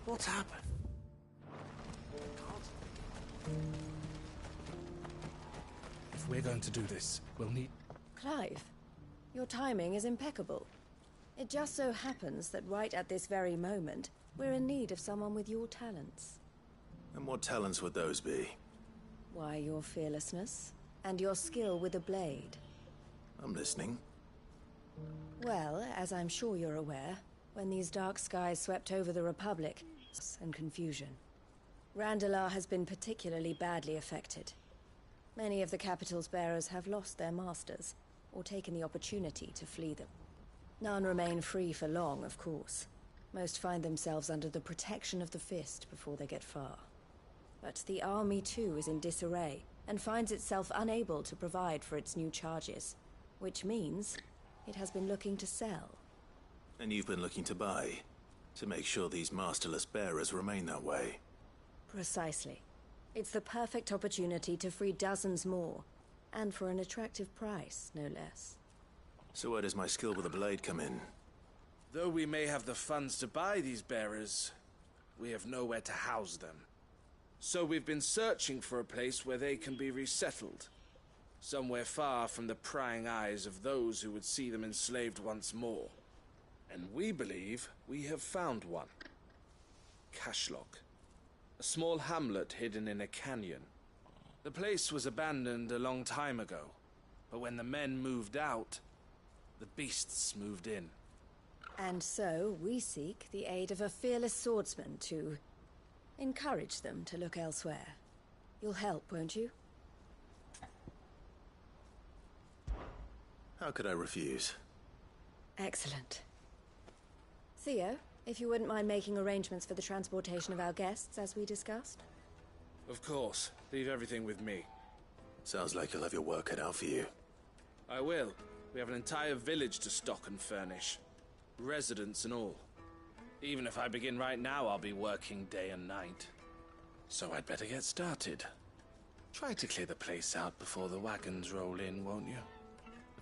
What's happened? If we're going to do this, we'll need... Clive, your timing is impeccable. It just so happens that right at this very moment, we're in need of someone with your talents. And what talents would those be? Why, your fearlessness, and your skill with a blade. I'm listening. Well, as I'm sure you're aware, when these dark skies swept over the Republic, and confusion, Randalar has been particularly badly affected. Many of the capital's bearers have lost their masters, or taken the opportunity to flee them. None remain free for long, of course. Most find themselves under the protection of the Fist before they get far. But the army too is in disarray, and finds itself unable to provide for its new charges, which means it has been looking to sell. And you've been looking to buy, to make sure these masterless bearers remain that way. Precisely. It's the perfect opportunity to free dozens more, and for an attractive price, no less. So where does my skill with a blade come in? Though we may have the funds to buy these bearers, we have nowhere to house them. So we've been searching for a place where they can be resettled. Somewhere far from the prying eyes of those who would see them enslaved once more. And we believe we have found one. Cashlock. A small hamlet hidden in a canyon. The place was abandoned a long time ago, but when the men moved out, the beasts moved in. And so, we seek the aid of a fearless swordsman to encourage them to look elsewhere. You'll help, won't you? How could I refuse? Excellent. Theo, if you wouldn't mind making arrangements for the transportation of our guests, as we discussed. Of course. Leave everything with me. Sounds like you'll have your work cut out for you. I will. We have an entire village to stock and furnish. Residents and all. Even if I begin right now, I'll be working day and night. So I'd better get started. Try to clear the place out before the wagons roll in, won't you?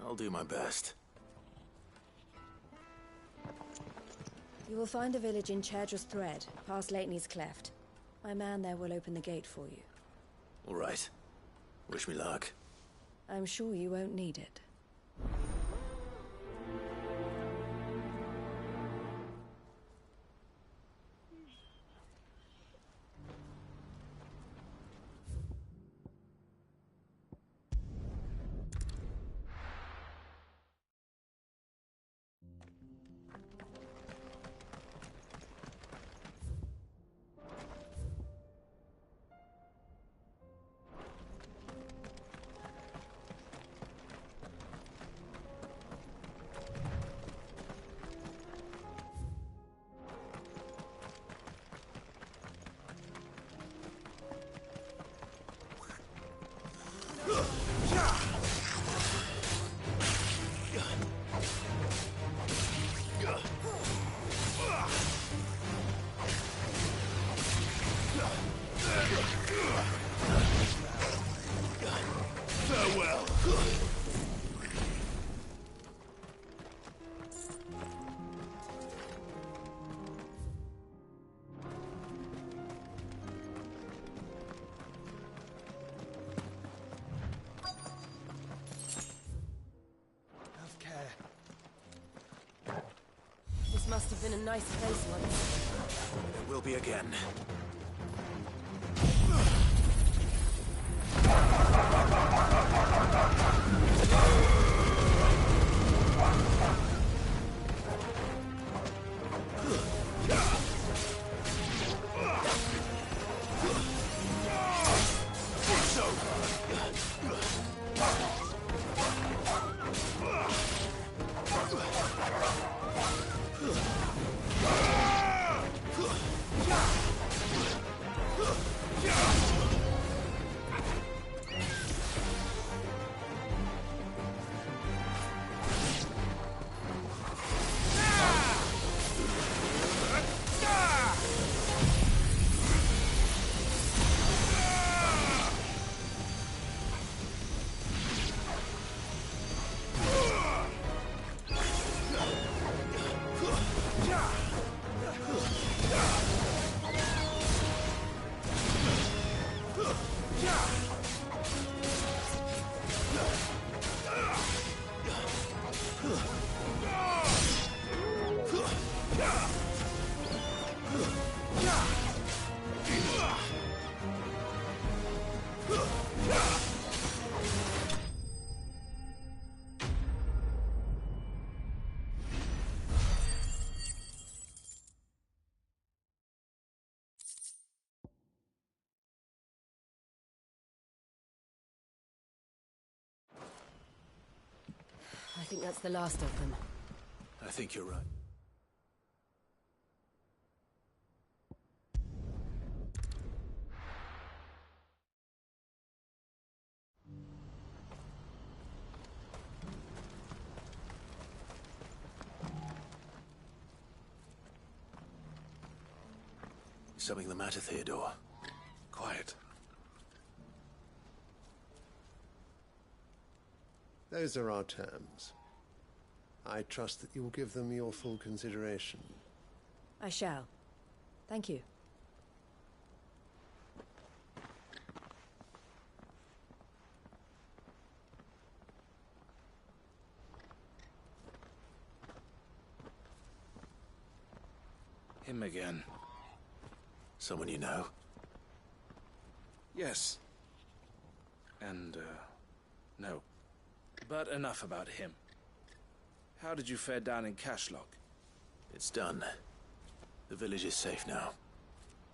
I'll do my best. You will find a village in Chairdress Thread, past Leitney's Cleft. My man there will open the gate for you. All right. Wish me luck. I'm sure you won't need it. Farewell. Have care. This must have been a nice place once. It will be again. think that's the last of them. I think you're right. Something the matter, Theodore? Quiet. Those are our terms. I trust that you will give them your full consideration. I shall. Thank you. Him again. Someone you know? Yes. And, no. But enough about him. How did you fare down in Cashlock? It's done. The village is safe now.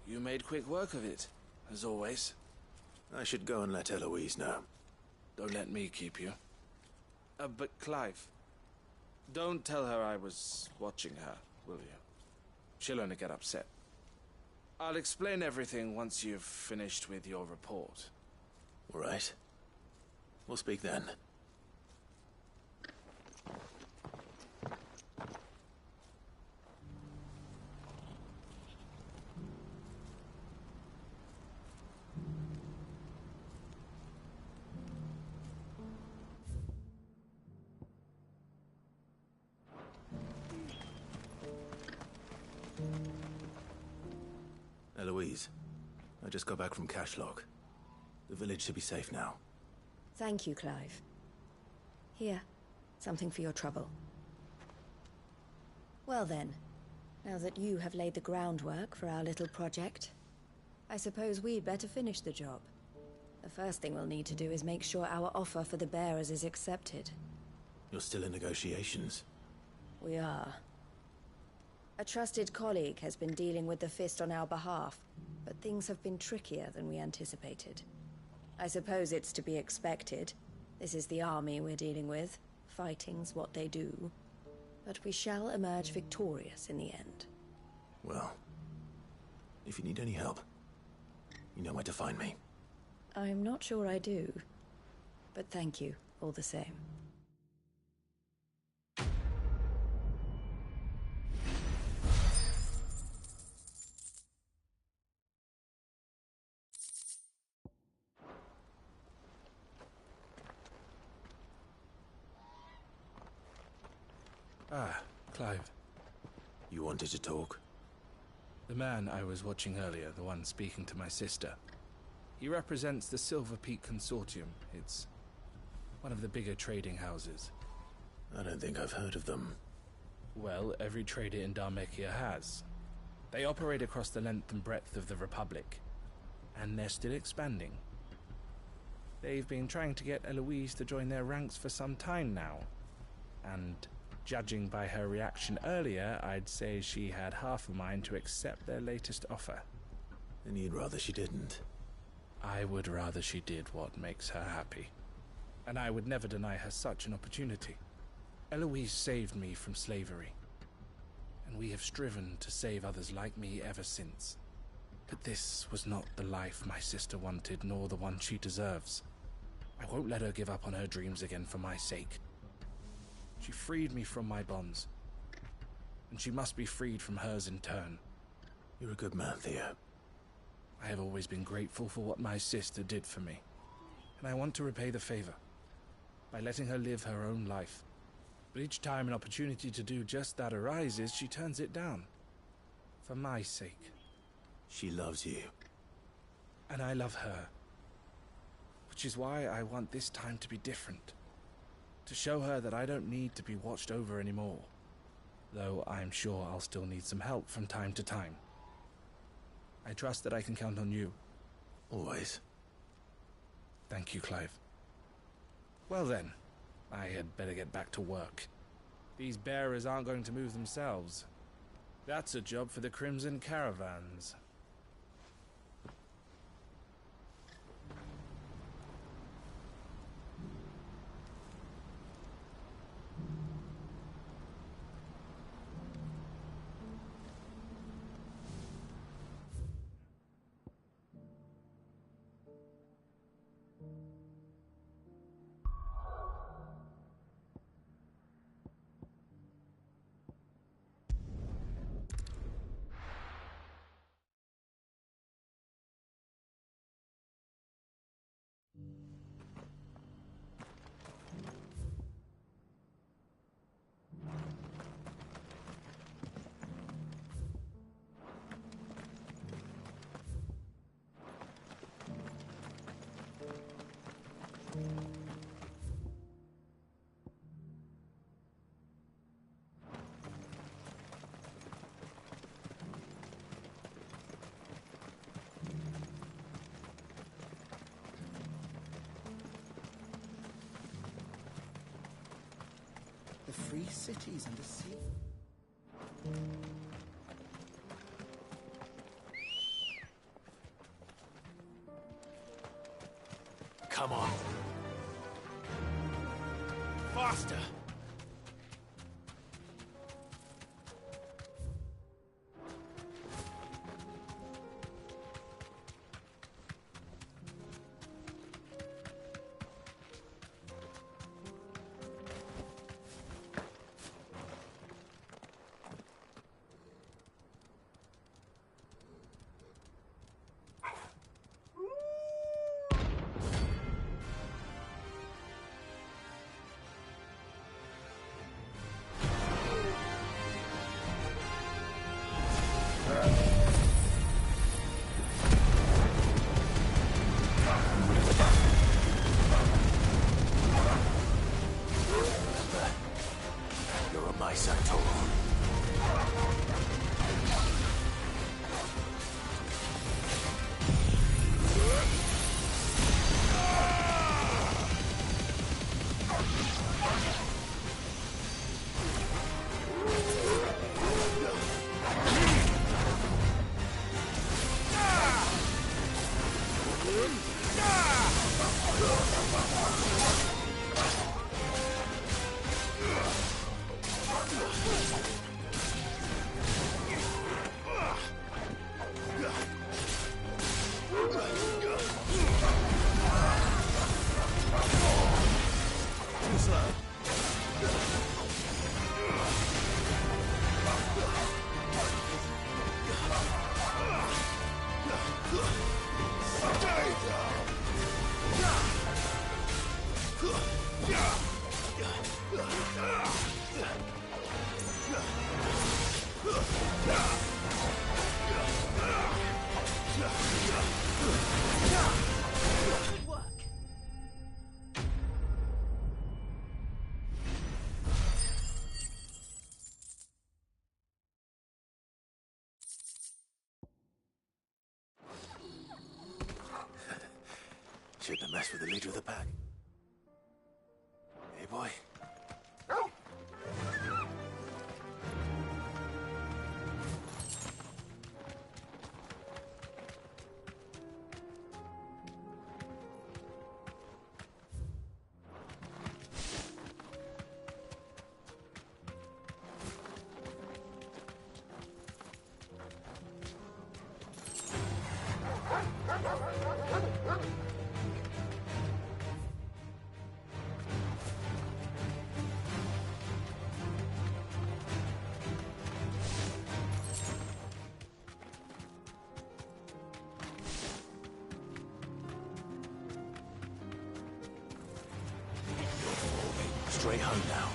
You made quick work of it, as always. I should go and let Eloise know. Don't let me keep you. But Clive, don't tell her I was watching her, will you? She'll only get upset. I'll explain everything once you've finished with your report. All right. We'll speak then. Eloise, I just got back from Cashlock. The village should be safe now. Thank you, Clive. Here, something for your trouble. Well then, now that you have laid the groundwork for our little project, I suppose we'd better finish the job. The first thing we'll need to do is make sure our offer for the bearers is accepted. You're still in negotiations? We are. A trusted colleague has been dealing with the Fist on our behalf, but things have been trickier than we anticipated. I suppose it's to be expected. This is the army we're dealing with. Fighting's what they do. But we shall emerge victorious in the end. Well, if you need any help, you know where to find me. I'm not sure I do, but thank you all the same. Ah, Clive. You wanted to talk? The man I was watching earlier, the one speaking to my sister. He represents the Silver Peak Consortium. It's one of the bigger trading houses. I don't think I've heard of them. Well, every trader in Dharmekia has. They operate across the length and breadth of the Republic. And they're still expanding. They've been trying to get Eloise to join their ranks for some time now. And judging by her reaction earlier, I'd say she had half a mind to accept their latest offer. Then you'd rather she didn't. I would rather she did what makes her happy. And I would never deny her such an opportunity. Eloise saved me from slavery. And we have striven to save others like me ever since. But this was not the life my sister wanted, nor the one she deserves. I won't let her give up on her dreams again for my sake. She freed me from my bonds. And she must be freed from hers in turn. You're a good man, Theo. I have always been grateful for what my sister did for me. And I want to repay the favor by letting her live her own life. But each time an opportunity to do just that arises, she turns it down. For my sake. She loves you. And I love her. Which is why I want this time to be different. To show her that I don't need to be watched over anymore. Though I'm sure I'll still need some help from time to time. I trust that I can count on you. Always. Thank you, Clive. Well then, I had better get back to work. These bearers aren't going to move themselves. That's a job for the Crimson Caravans. free cities and a sea. Come on. Faster! You're a my Santoro. Shouldn't have messed with the leader of the pack. Hey, boy. Straight home now.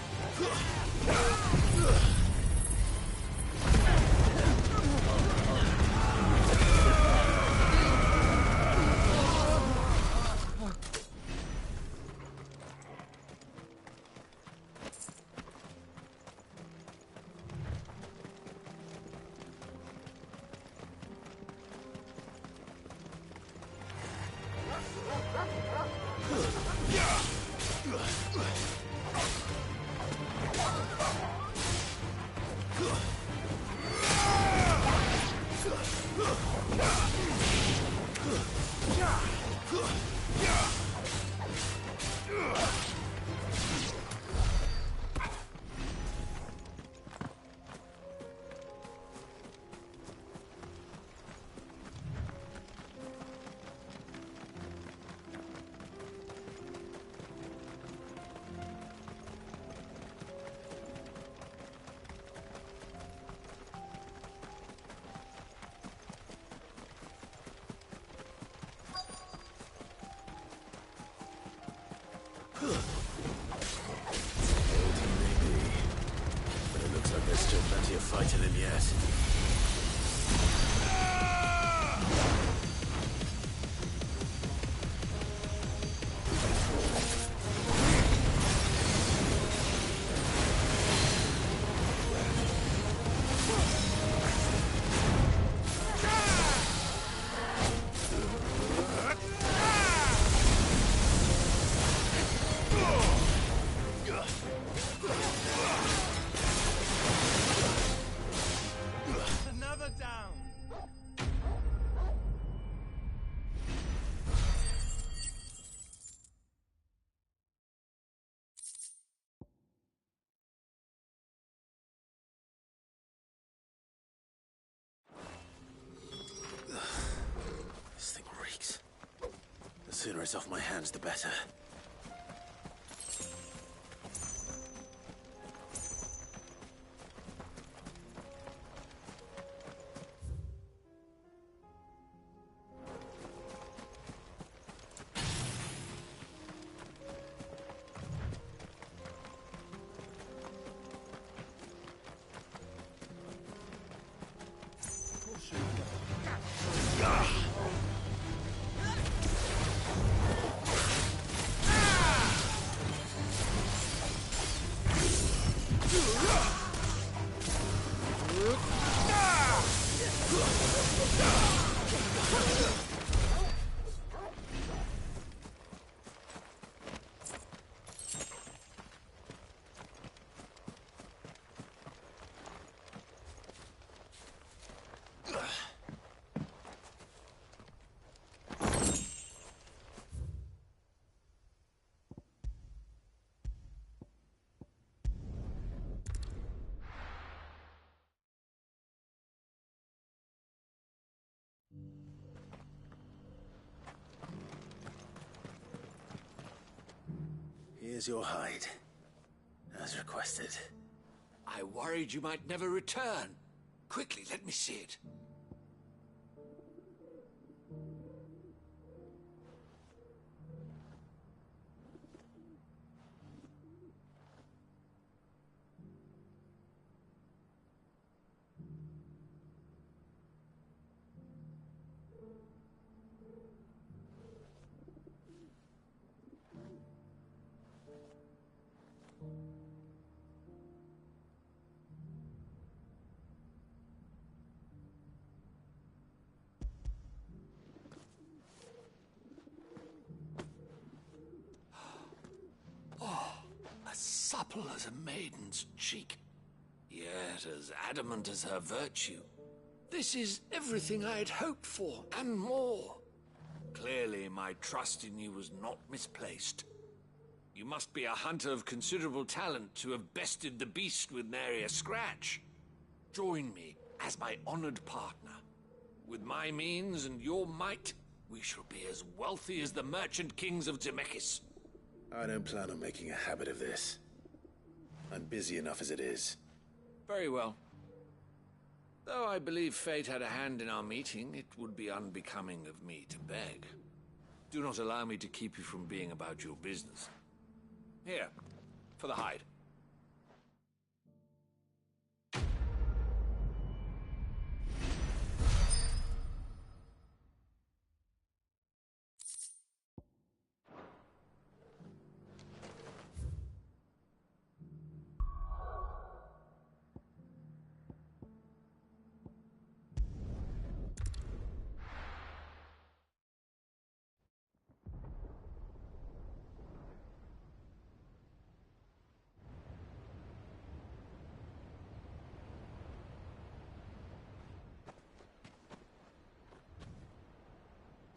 But it looks like there's still plenty of fighting in yet. it's off my hands, the better. Here's your hide, as requested. I worried you might never return. Quickly, let me see it. Supple as a maiden's cheek, yet as adamant as her virtue. This is everything I had hoped for, and more. Clearly, my trust in you was not misplaced. You must be a hunter of considerable talent to have bested the beast with nary a scratch. Join me as my honored partner. With my means and your might, we shall be as wealthy as the merchant kings of Zemeckis. I don't plan on making a habit of this. I'm busy enough as it is. Very well. Though I believe fate had a hand in our meeting, it would be unbecoming of me to beg. Do not allow me to keep you from being about your business. Here, for the hide.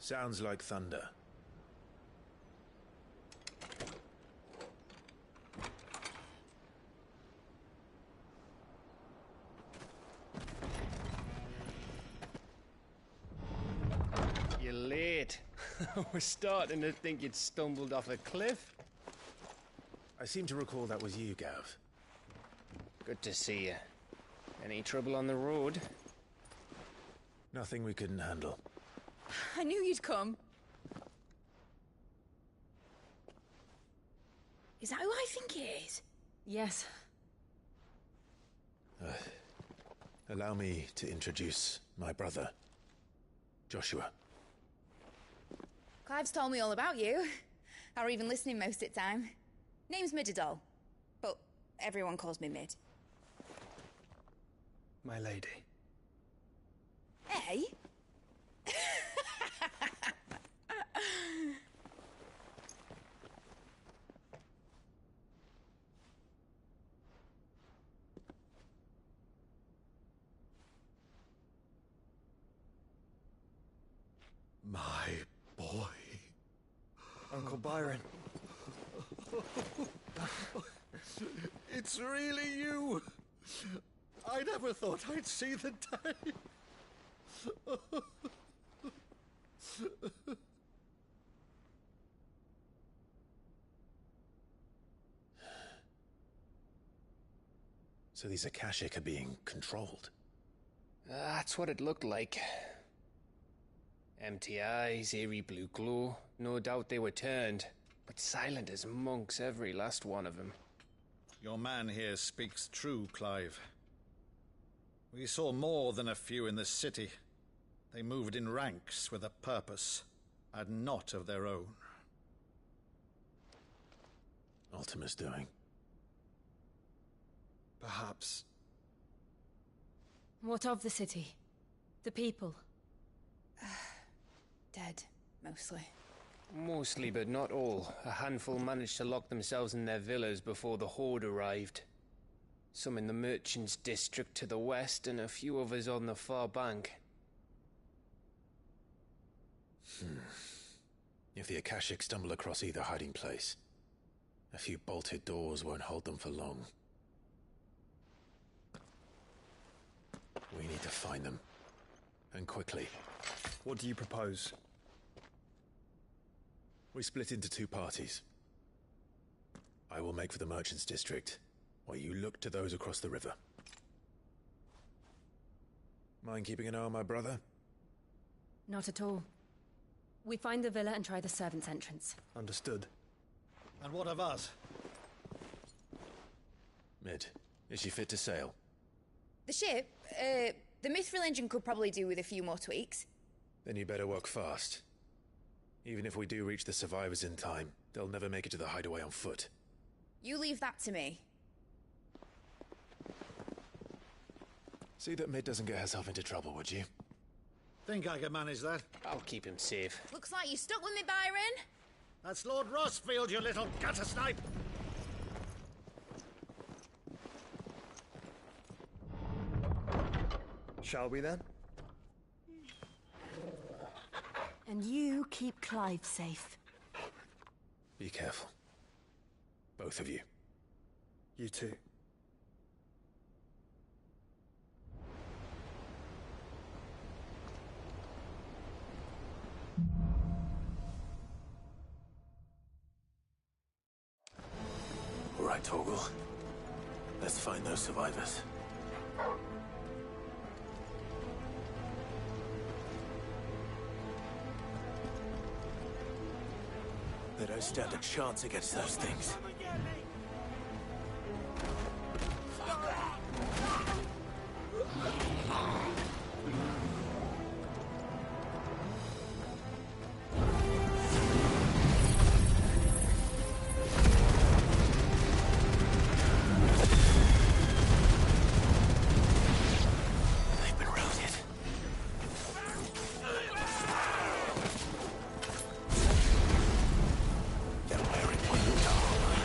Sounds like thunder. You're late. I was starting to think you'd stumbled off a cliff. I seem to recall that was you, Gav. Good to see you. Any trouble on the road? Nothing we couldn't handle. I knew you'd come. Is that who I think it is? Yes. Allow me to introduce my brother, Joshua. Clive's told me all about you. Or even listening most of the time. Name's Midadol, but everyone calls me Mid. My lady. Hey? My boy. Uncle Byron. It's really you. I never thought I'd see the day. So these Akashic are being controlled. That's what it looked like. Empty eyes, eerie blue glow. No doubt they were turned, but silent as monks, every last one of them. Your man here speaks true, Clive. We saw more than a few in this city. They moved in ranks with a purpose, and not of their own. Ultima's doing. Perhaps. What of the city? The people? Dead, mostly. Mostly, but not all. A handful managed to lock themselves in their villas before the Horde arrived. Some in the Merchants District to the west, and a few others on the far bank. If the Akashic stumble across either hiding place, a few bolted doors won't hold them for long. We need to find them. And quickly. What do you propose? We split into two parties. I will make for the Merchants District, while you look to those across the river. Mind keeping an eye on my brother? Not at all. We find the villa and try the servants' entrance. Understood. And what of us? Mid, is she fit to sail? The ship, the Mithril engine could probably do with a few more tweaks. Then you better work fast. Even if we do reach the survivors in time, they'll never make it to the hideaway on foot. You leave that to me. See that Mid doesn't get herself into trouble, would you? Think I can manage that? I'll keep him safe. Looks like you stuck with me, Byron. That's Lord Rossfield, you little gutter snipe! Shall we then? And you keep Clive safe. Be careful. Both of you. You too. All right, Torgal. Let's find those survivors. They don't stand a chance against those things. They've been routed. They're wearing blue armor.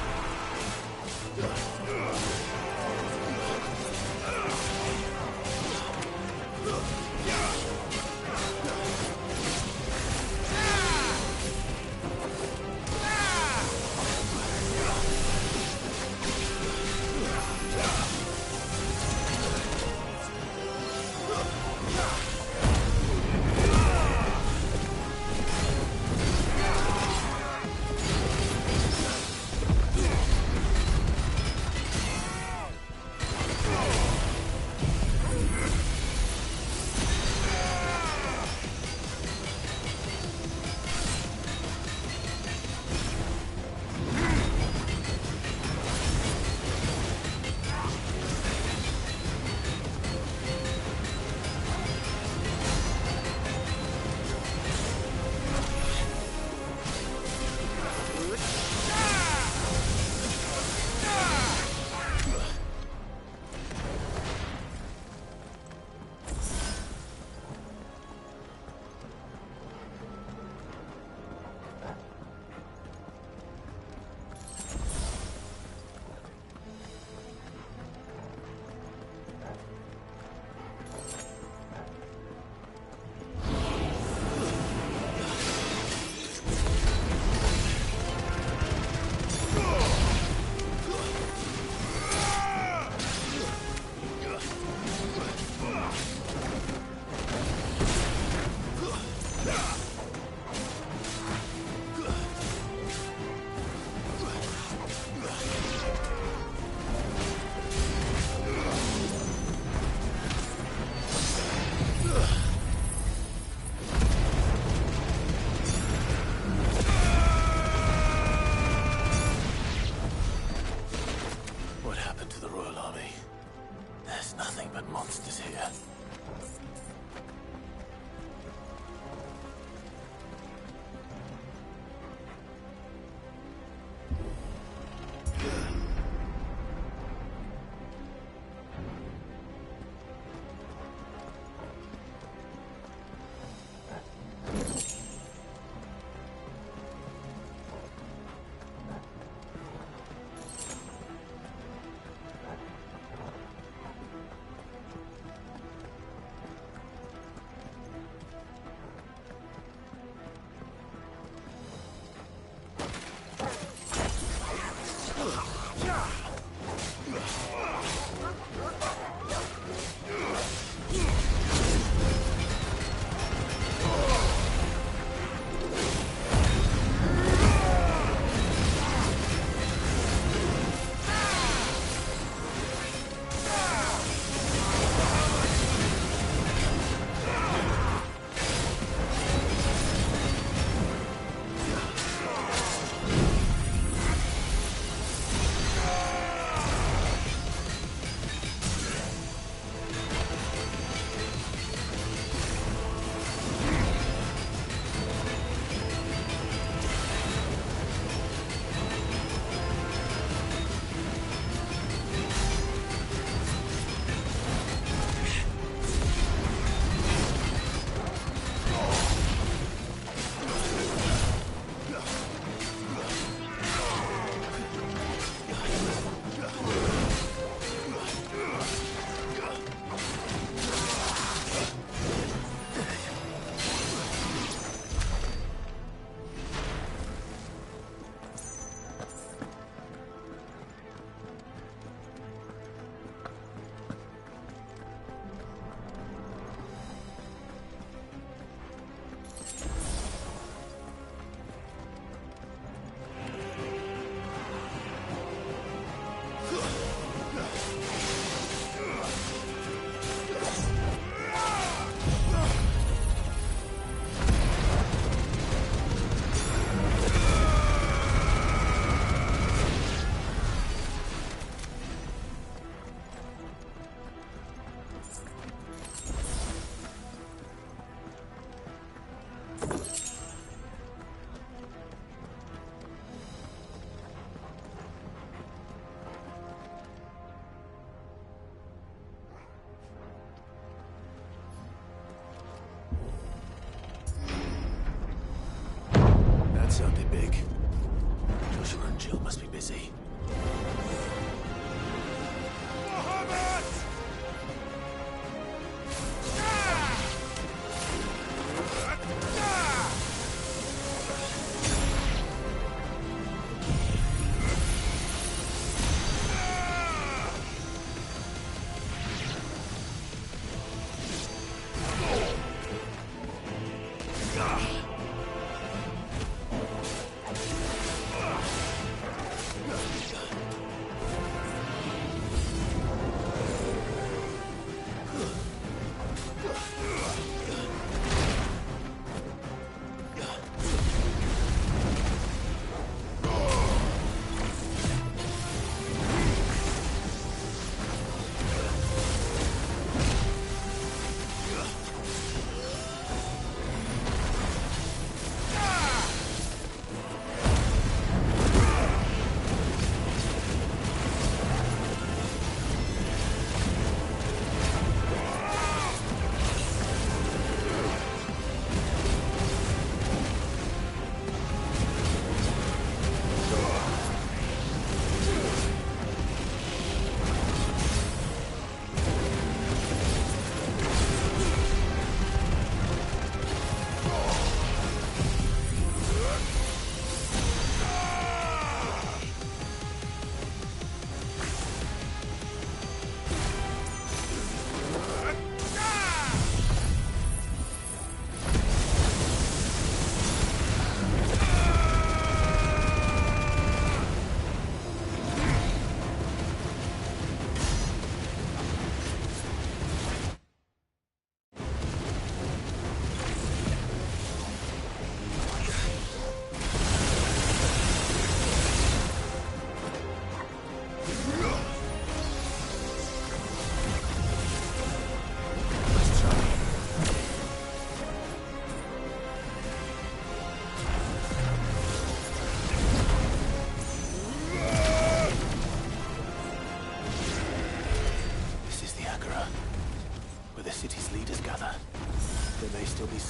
busy.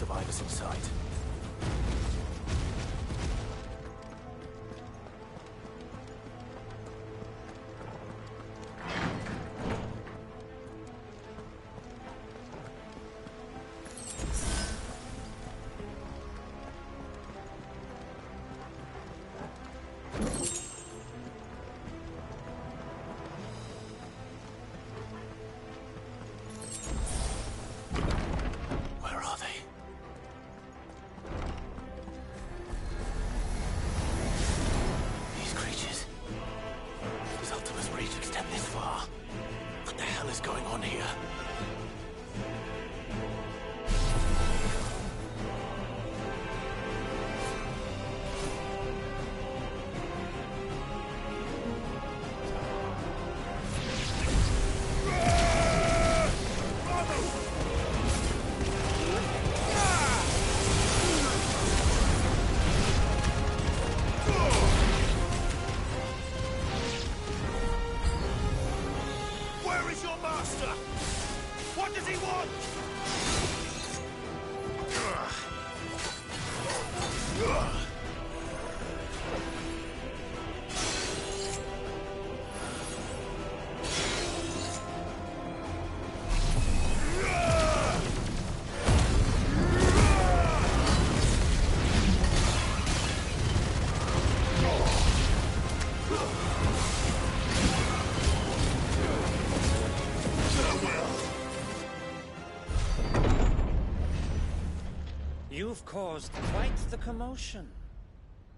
Survivors in sight. You've caused quite the commotion.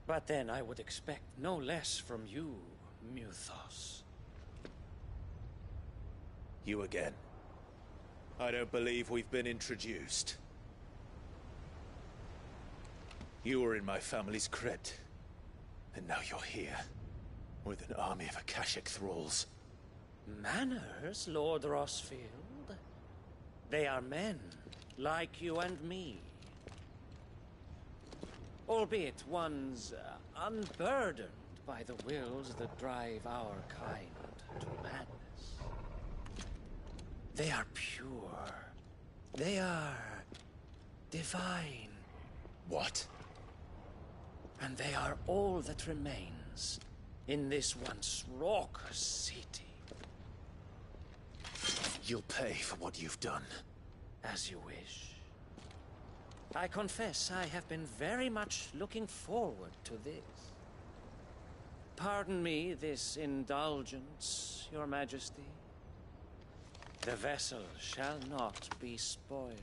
But then I would expect no less from you, Muthos. You again. I don't believe we've been introduced. You were in my family's crypt. And now you're here. With an army of Akashic thralls. Manners, Lord Rosfield? They are men, like you and me. Albeit ones unburdened by the wills that drive our kind to madness. They are pure. They are divine. What? And they are all that remains in this once raucous city. You'll pay for what you've done. As you wish. I confess I have been very much looking forward to this. Pardon me this indulgence, Your Majesty. The vessel shall not be spoiled.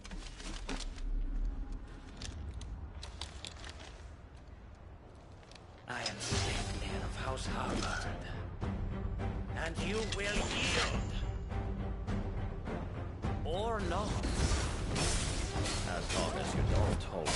I am Sinclair of House Harvard, and you will yield. Or not. As long as you don't hold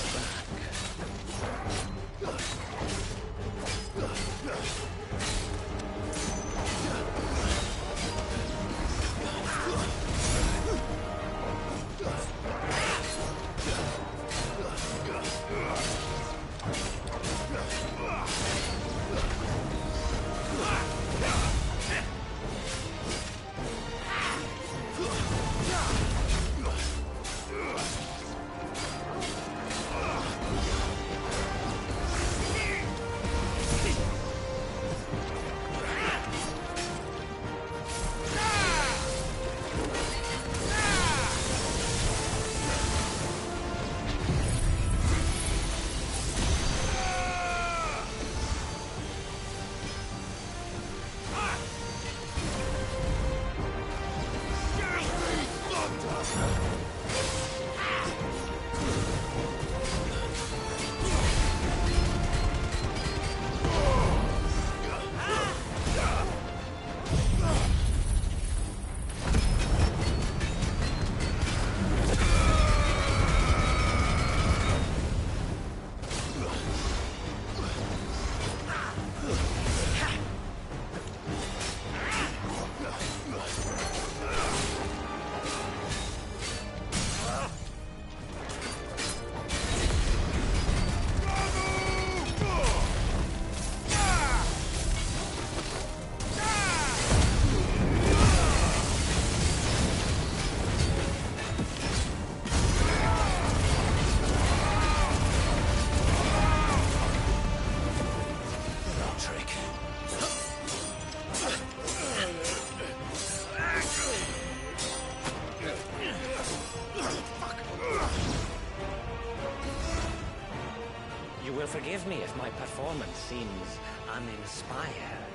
Forgive me if my performance seems uninspired.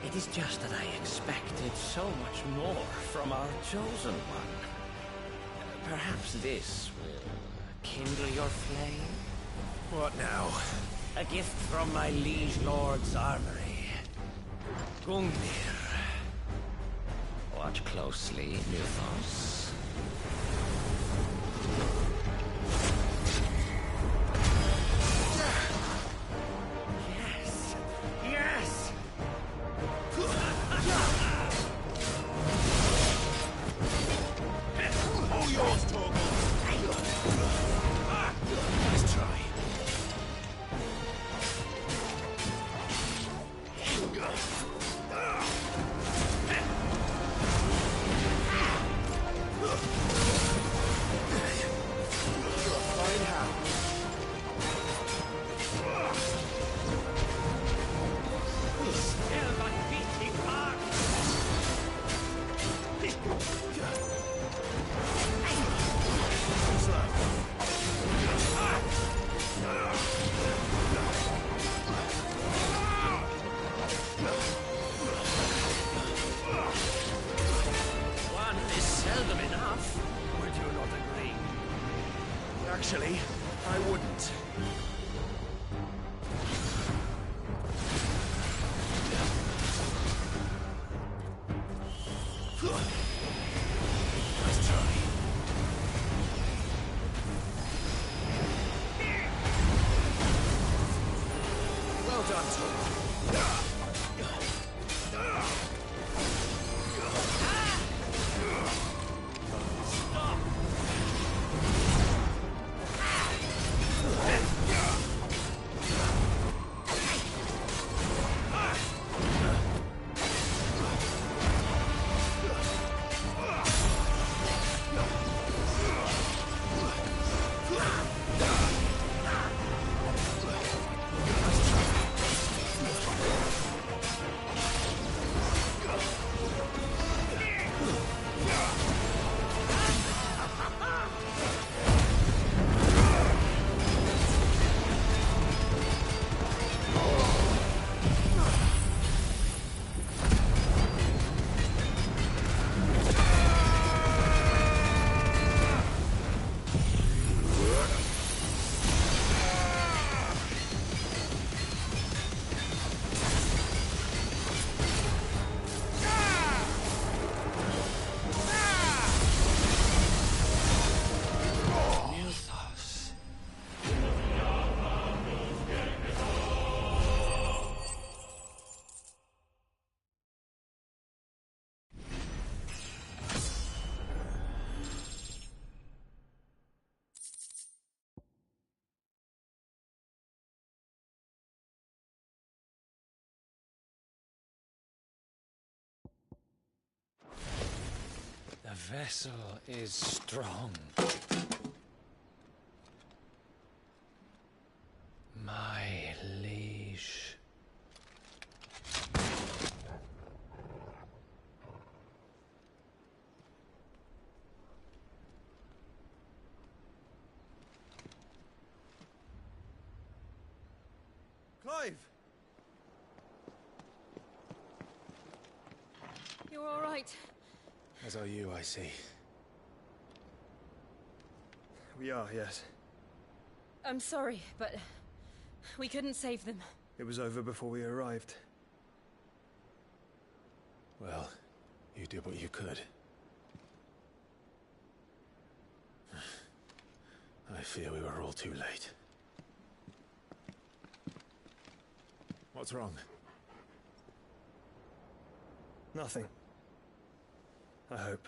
It is just that I expected so much more from our chosen one. Perhaps this will kindle your flame? What now? A gift from my liege lord's armory. Gungnir. Watch closely, Mythos. Actually, I wouldn't. Nice try. Well done, Tom. The vessel is strong. My liege. Clive! You're all right. As are you, I see. We are, yes. I'm sorry, but we couldn't save them. It was over before we arrived. Well, you did what you could. I fear we were all too late. What's wrong? Nothing. I hope.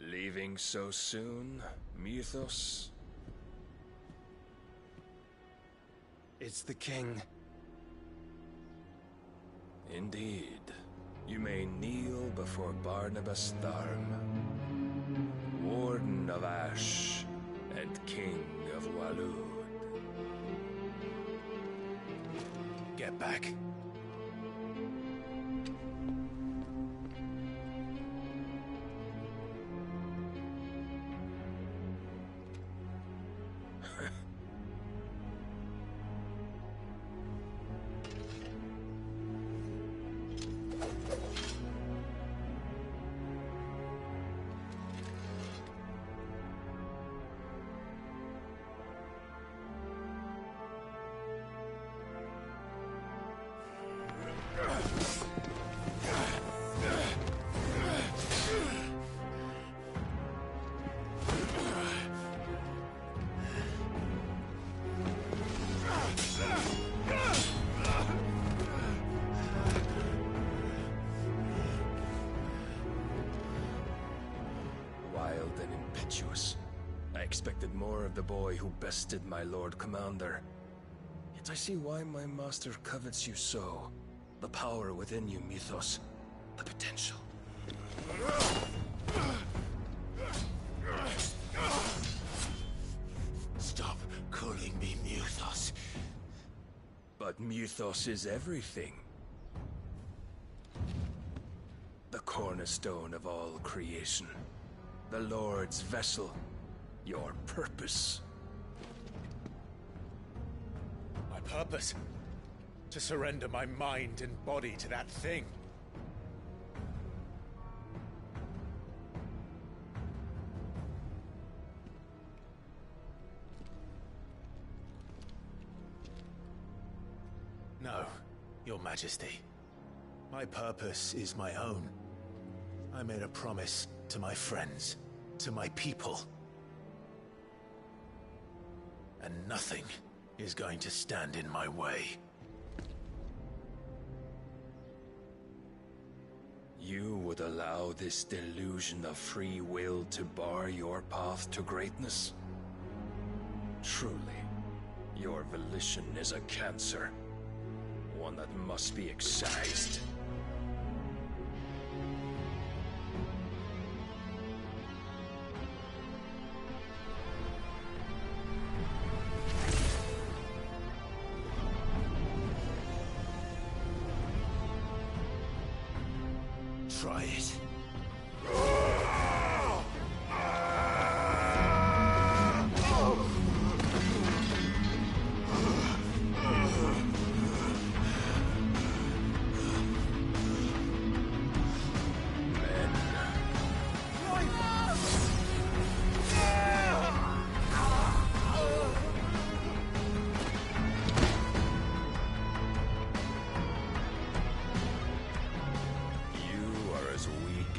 Leaving so soon, Mythos? It's the king. Indeed. You may kneel before Barnabas Tharm, Warden of Ash and King of Waloed. Get back. Wild and impetuous. I expected more of the boy who bested my Lord Commander. Yet I see why my master covets you so. The power within you, Mythos. The potential. Stop calling me Mythos. But Mythos is everything. The cornerstone of all creation. The Lord's vessel. Your purpose. My purpose? To surrender my mind and body to that thing. No, Your Majesty. My purpose is my own. I made a promise to my friends, to my people. And nothing is going to stand in my way. You would allow this delusion of free will to bar your path to greatness? Truly, your volition is a cancer. One that must be excised. Try it.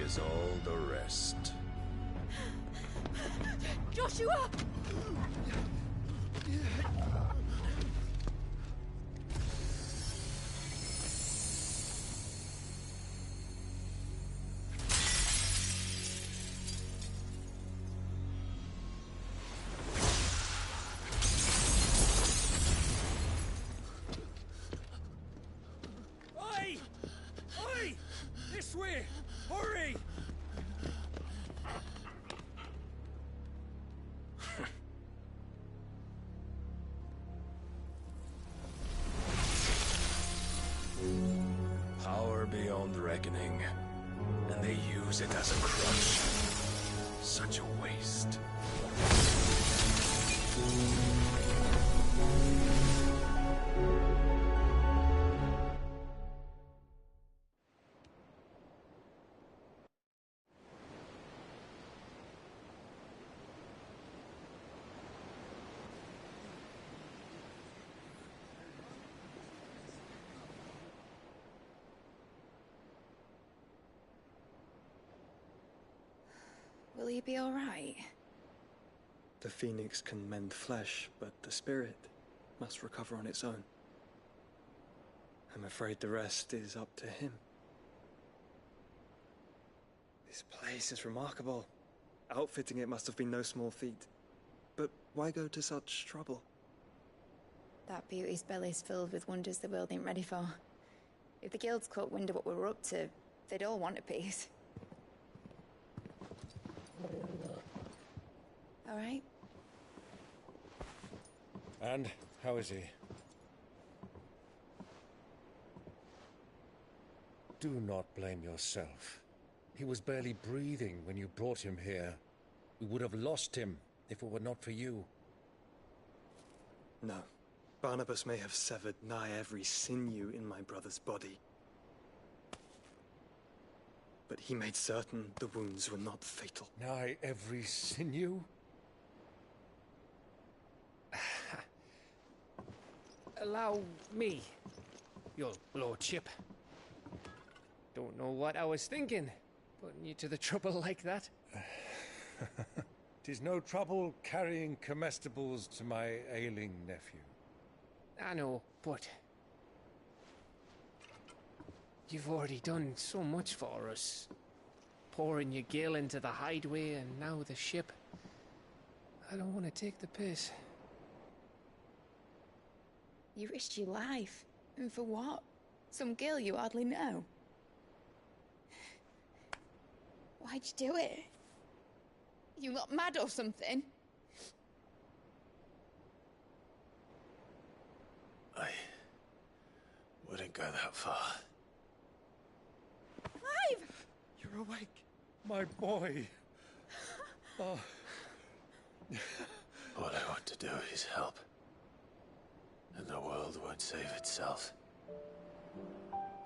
As all the rest. Joshua! This way! Hurry! Power beyond reckoning, and they use it as a crutch. Such a waste. Will he be all right? The phoenix can mend flesh, but the spirit must recover on its own. I'm afraid the rest is up to him. This place is remarkable. Outfitting it must have been no small feat. But why go to such trouble? That beauty's belly's filled with wonders the world ain't ready for. If the guilds caught wind of what we were up to, they'd all want a piece. All right? And how is he? Do not blame yourself. He was barely breathing when you brought him here. We would have lost him if it were not for you. No. Barnabas may have severed nigh every sinew in my brother's body. But he made certain the wounds were not fatal. Nigh every sinew? Allow me, your lordship. Don't know what I was thinking, putting you to the trouble like that. 'Tis no trouble carrying comestibles to my ailing nephew. I know, but you've already done so much for us. Pouring your gil into the hideaway and now the ship. I don't want to take the piss. You risked your life. And for what? Some girl you hardly know. Why'd you do it? You not mad or something? I wouldn't go that far. Clive! You're awake, my boy. Oh. All I want to do is help. And the world won't save itself.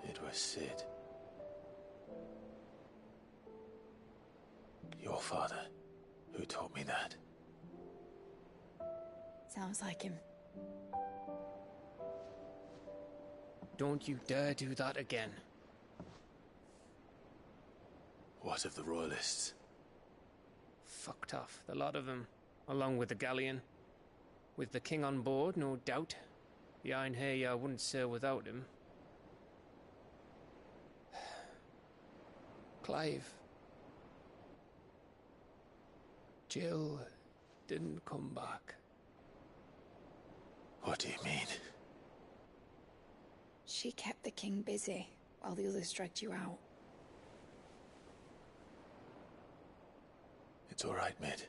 It was Cid. Your father, who taught me that. Sounds like him. Don't you dare do that again. What of the Royalists? Fucked off, the lot of them, along with the galleon. With the king on board, no doubt. The Iron Hair I wouldn't sail without him. Clive. Jill didn't come back. What do you mean? She kept the king busy while the others dragged you out. It's all right, Mid.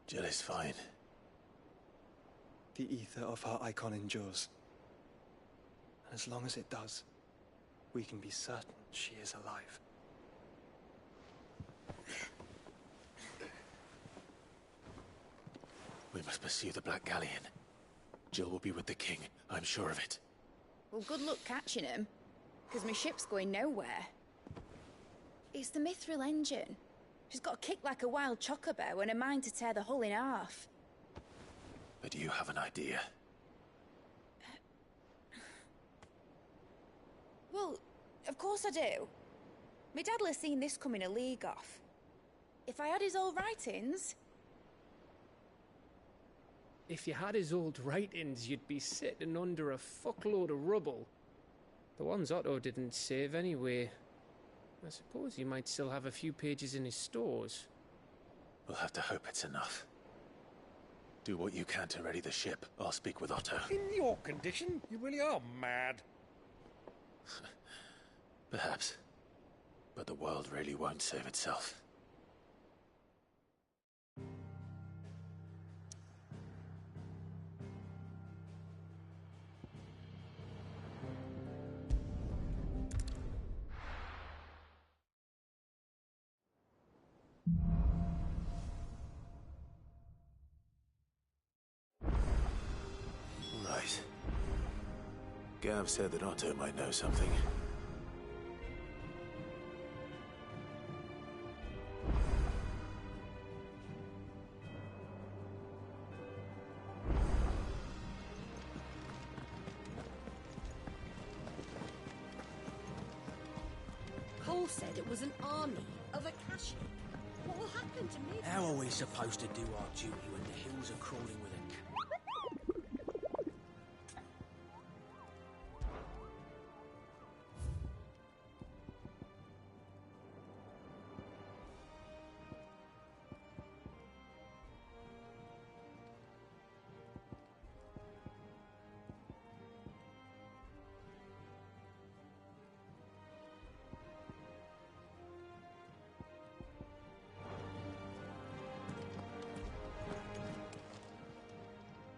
Jill is fine. The ether of her icon endures. And as long as it does, we can be certain she is alive. We must pursue the Black Galleon. Jill will be with the king, I'm sure of it. Well, good luck catching him, because my ship's going nowhere. It's the Mithril engine. She's got a kick like a wild chocobo and a mind to tear the hull in half. But you have an idea. Well, of course I do. My dad'll have seen this coming a league off. If I had his old writings... If you had his old writings, you'd be sitting under a fuckload of rubble. The ones Otto didn't save anyway. I suppose he might still have a few pages in his stores. We'll have to hope it's enough. Do what you can to ready the ship. I'll speak with Otto. In your condition, you really are mad. Perhaps. But the world really won't save itself. Right. Gav said that Otto might know something. Cole said it was an army of Akashi. What will happen to me? How are we supposed to do our duty when the hills are crawling with a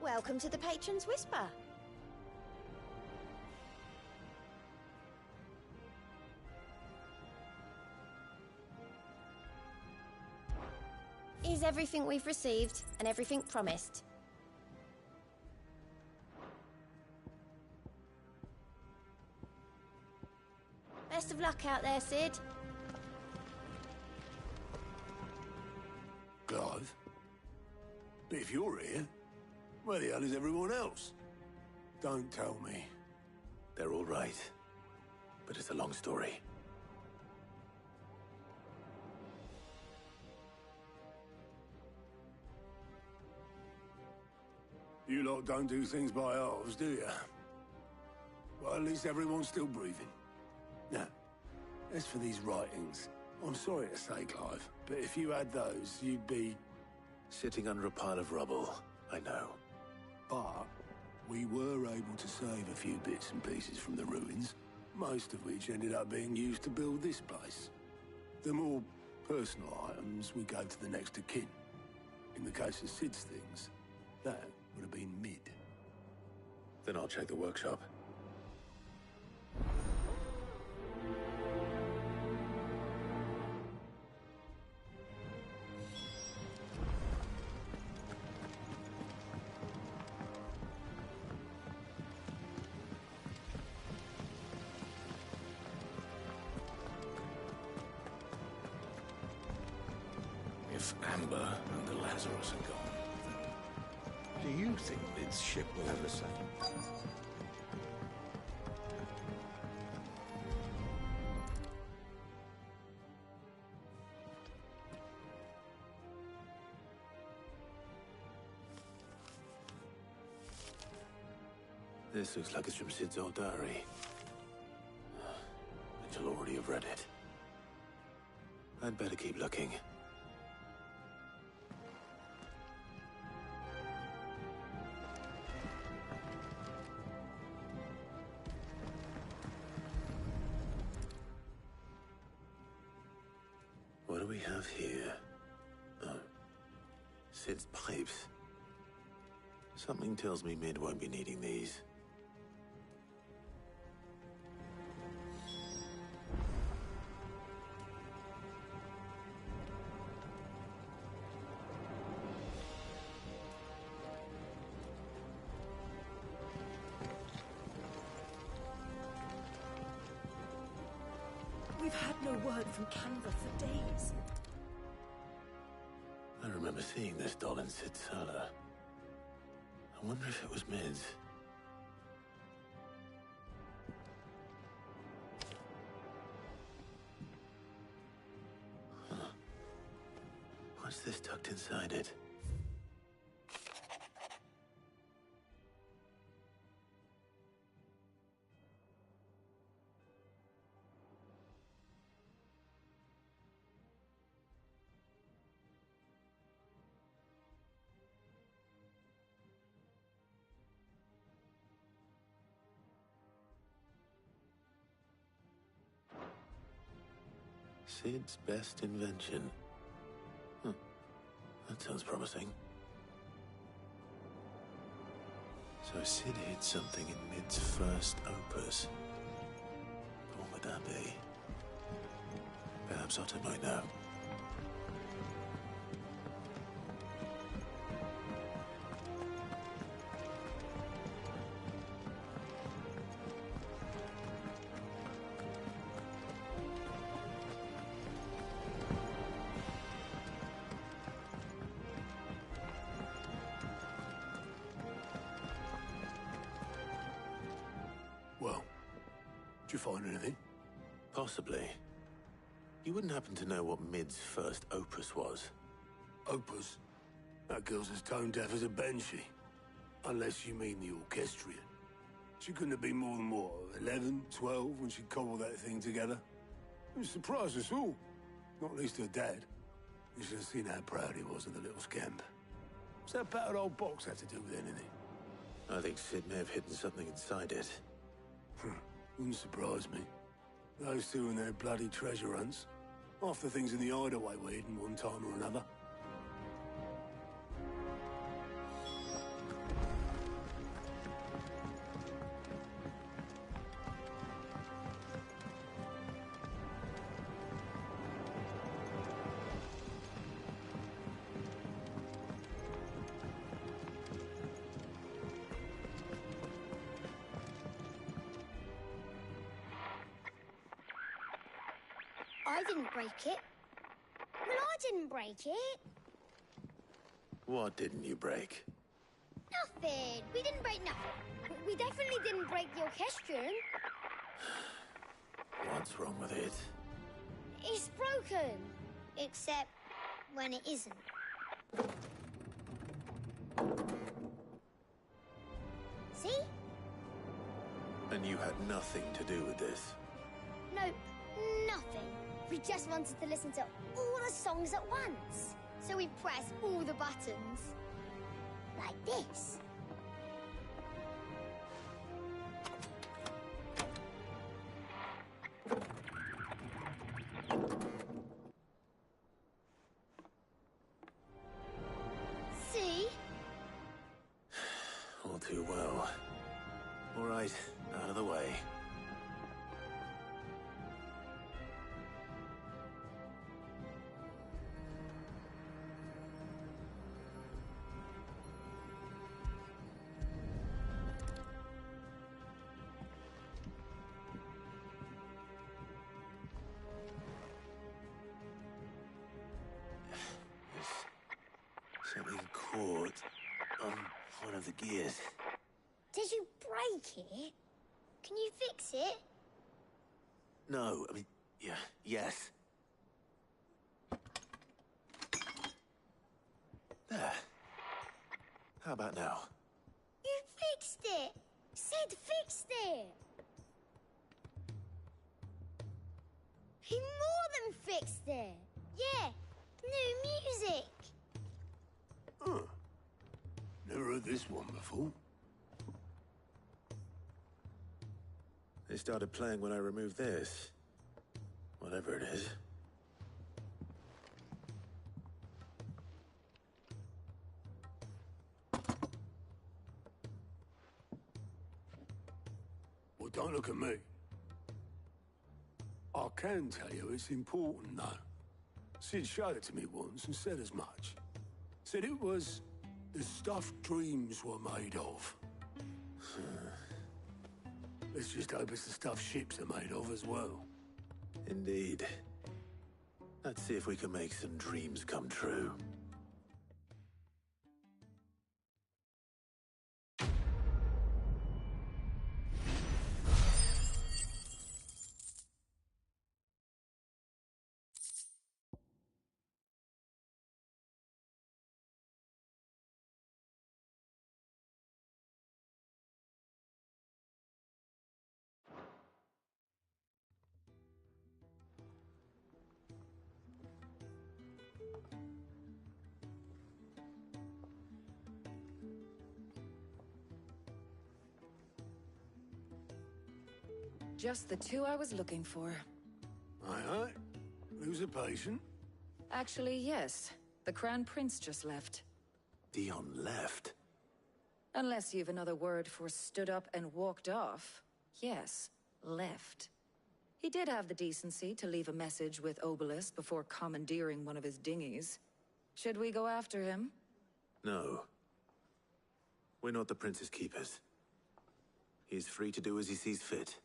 Welcome to the Patron's Whisper. Is everything we've received and everything promised? Best of luck out there, Sid. Clive? But if you're here, where the hell is everyone else? Don't tell me. They're all right. But it's a long story. You lot don't do things by halves, do you? Well, at least everyone's still breathing. Now, as for these writings, I'm sorry to say, Clive, but if you had those, you'd be... Sitting under a pile of rubble, I know. But we were able to save a few bits and pieces from the ruins, most of which ended up being used to build this place. The more personal items we gave to the next of kin. In the case of Sid's things, that would have been mid. Then I'll check the workshop. If Amber and the Lazarus are gone, do you think Lid's ship will ever settle? This looks like it's from Sid's old diary. And you'll already have read it. I'd better keep looking. What do we have here? Oh. Sid's pipes. Something tells me Mid won't be needing these. We've had no word from Canva for days. I remember seeing this doll in Sid's cellar. I wonder if it was Mid's. Huh. What's this tucked inside it? Cid's best invention. That sounds promising. So Cid hid something in Mid's first opus. What would that be? Perhaps Otto might know. Well, did you find anything? Possibly. You wouldn't happen to know what Mid's first opus was? Opus? That girl's as tone deaf as a banshee. Unless you mean the orchestrion. She couldn't have been more than, what, 11, 12 when she cobbled that thing together? It surprised us all. Not least her dad. You should have seen how proud he was of the little scamp. What's that battered old box have to do with anything? I think Cid may have hidden something inside it. Wouldn't surprise me. Those two and their bloody treasure hunts. Half the things in the hideaway were hidden one time or another. I didn't break it. Well, I didn't break it. What didn't you break? Nothing. We didn't break nothing. We definitely didn't break the orchestrion. What's wrong with it? It's broken. Except when it isn't. See? And you had nothing to do with this? Nope, nothing. We just wanted to listen to all the songs at once. So we pressed all the buttons. Like this. See? All too well. All right, out of the way. Something caught on one of the gears. Did you break it? Can you fix it? No, I mean, yeah, yes. There. How about now? You fixed it! Sid fixed it! He more than fixed it! Yeah, new music! Huh. Never heard this one before. They started playing when I removed this. Whatever it is. Well, don't look at me. I can tell you it's important, though. Sid showed it to me once and said as much. Said it was the stuff dreams were made of. Let's just hope it's the stuff ships are made of as well. Indeed. Let's see if we can make some dreams come true. Just the two I was looking for. Aye, aye. Lose a patient? Actually, yes. The Crown Prince just left. Dion left? Unless you've another word for stood up and walked off. Yes, left. He did have the decency to leave a message with Obelisk before commandeering one of his dinghies. Should we go after him? No. We're not the Prince's keepers. He's free to do as he sees fit.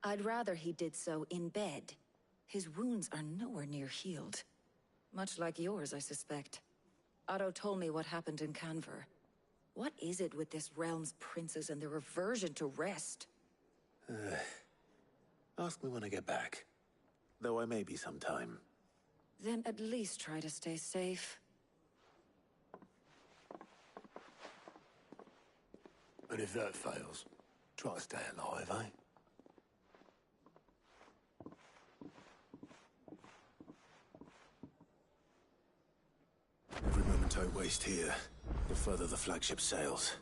I'd rather he did so in bed. His wounds are nowhere near healed. Much like yours, I suspect. Otto told me what happened in Canver. What is it with this realm's princes and their aversion to rest? Ask me when I get back. Though I may be sometime. Then at least try to stay safe. And if that fails, try to stay alive, eh? Every moment I waste here, the further the flagship sails.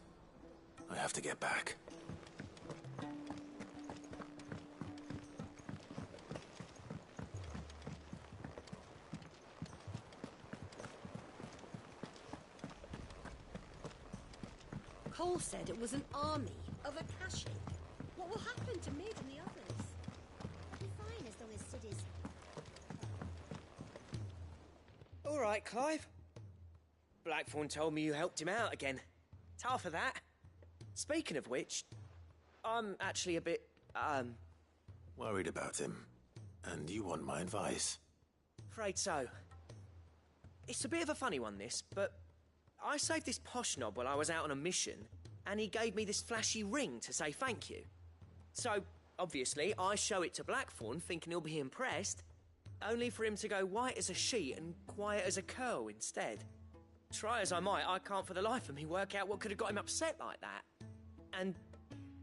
I have to get back. Cole said it was an army of Akashi. What will happen to Mid and the others? Be fine as long as Sid is... All right, Clive. Blackthorn told me you helped him out again. Tough for that. Speaking of which, I'm actually a bit, Worried about him. And you want my advice? afraid so. It's a bit of a funny one, this, but I saved this posh knob while I was out on a mission, and he gave me this flashy ring to say thank you. So, obviously, I show it to Blackthorn, thinking he'll be impressed, only for him to go white as a sheet and quiet as a curl instead. Try as I might, I can't for the life of me work out what could have got him upset like that. And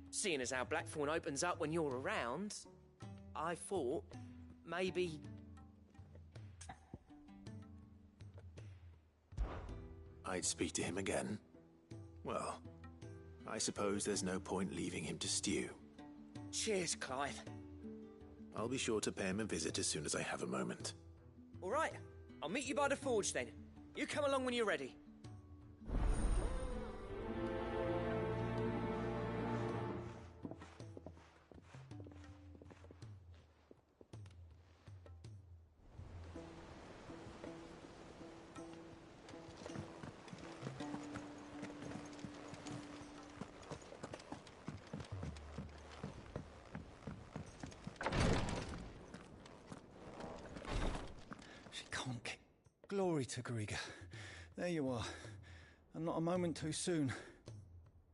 seeing as how Blackthorn opens up when you're around, I thought maybe... I'd speak to him again. Well, I suppose there's no point leaving him to stew. Cheers, Clive. I'll be sure to pay him a visit as soon as I have a moment. All right, I'll meet you by the forge then. You come along when you're ready. She can't get... Glory to Griga. There you are. And not a moment too soon.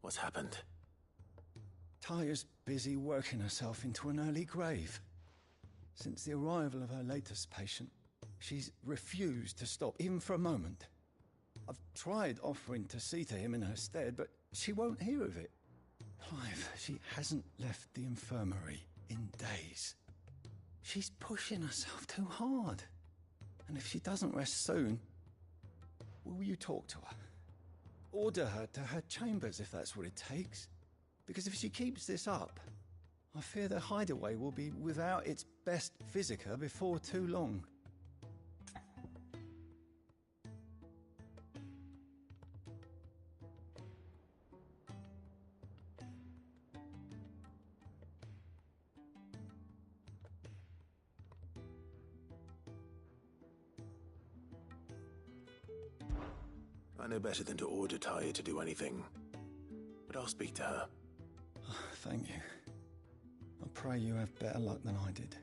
What's happened? Taya's busy working herself into an early grave. Since the arrival of her latest patient, she's refused to stop, even for a moment. I've tried offering to see to him in her stead, but she won't hear of it. Clive, she hasn't left the infirmary in days. She's pushing herself too hard. And if she doesn't rest soon, will you talk to her? Order her to her chambers if that's what it takes. Because if she keeps this up, I fear the hideaway will be without its best physica before too long. I know better than to order Taya to do anything. But I'll speak to her. Thank you. I pray you have better luck than I did.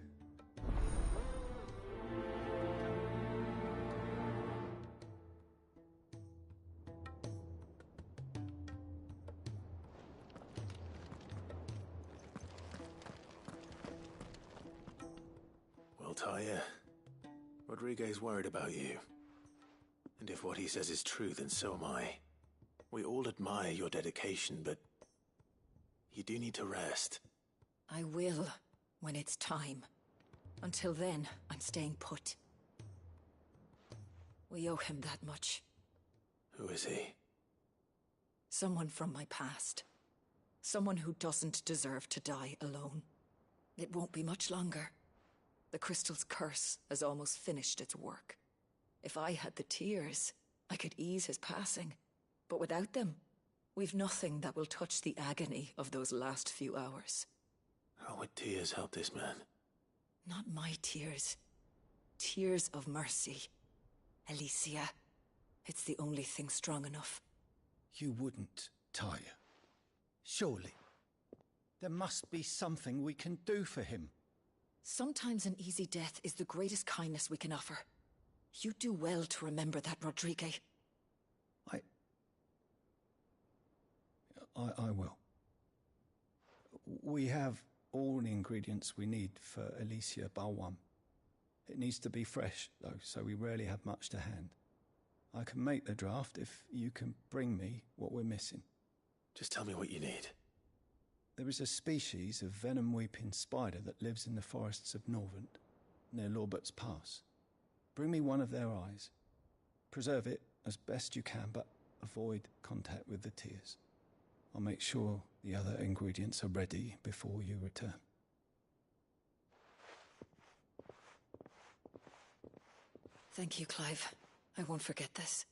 Well, Taya, Rodriguez worried about you. And if what he says is true, then so am I. We all admire your dedication, but you do need to rest. I will, when it's time. Until then, I'm staying put. We owe him that much. Who is he? Someone from my past. Someone who doesn't deserve to die alone. It won't be much longer. The crystal's curse has almost finished its work. If I had the tears, I could ease his passing. But without them, we've nothing that will touch the agony of those last few hours. How would tears help this man? Not my tears. Tears of mercy. Alicia, it's the only thing strong enough. You wouldn't, Tyr. Surely. There must be something we can do for him. Sometimes an easy death is the greatest kindness we can offer. You do well to remember that, Rodrigue. I will. We have all the ingredients we need for Alicia Balwam. It needs to be fresh, though, so we rarely have much to hand. I can make the draft if you can bring me what we're missing. Just tell me what you need. There is a species of venom-weeping spider that lives in the forests of Norvent, near Lorbert's Pass. Bring me one of their eyes. Preserve it as best you can, but avoid contact with the tears. I'll make sure the other ingredients are ready before you return. Thank you, Clive. I won't forget this.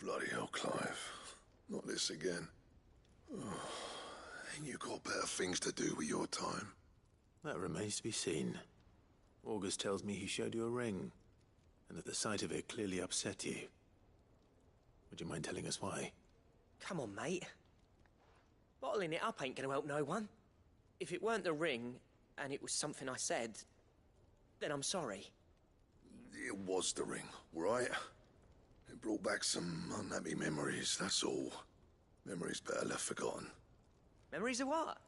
Bloody hell, Clive. Not this again. Oh, ain't you got better things to do with your time? That remains to be seen. August tells me he showed you a ring, and that the sight of it clearly upset you. Would you mind telling us why? Come on, mate. Bottling it up ain't gonna help no one. If it weren't the ring, and it was something I said, then I'm sorry. It was the ring, right? It brought back some unhappy memories, that's all. Memories better left forgotten. Memories of what?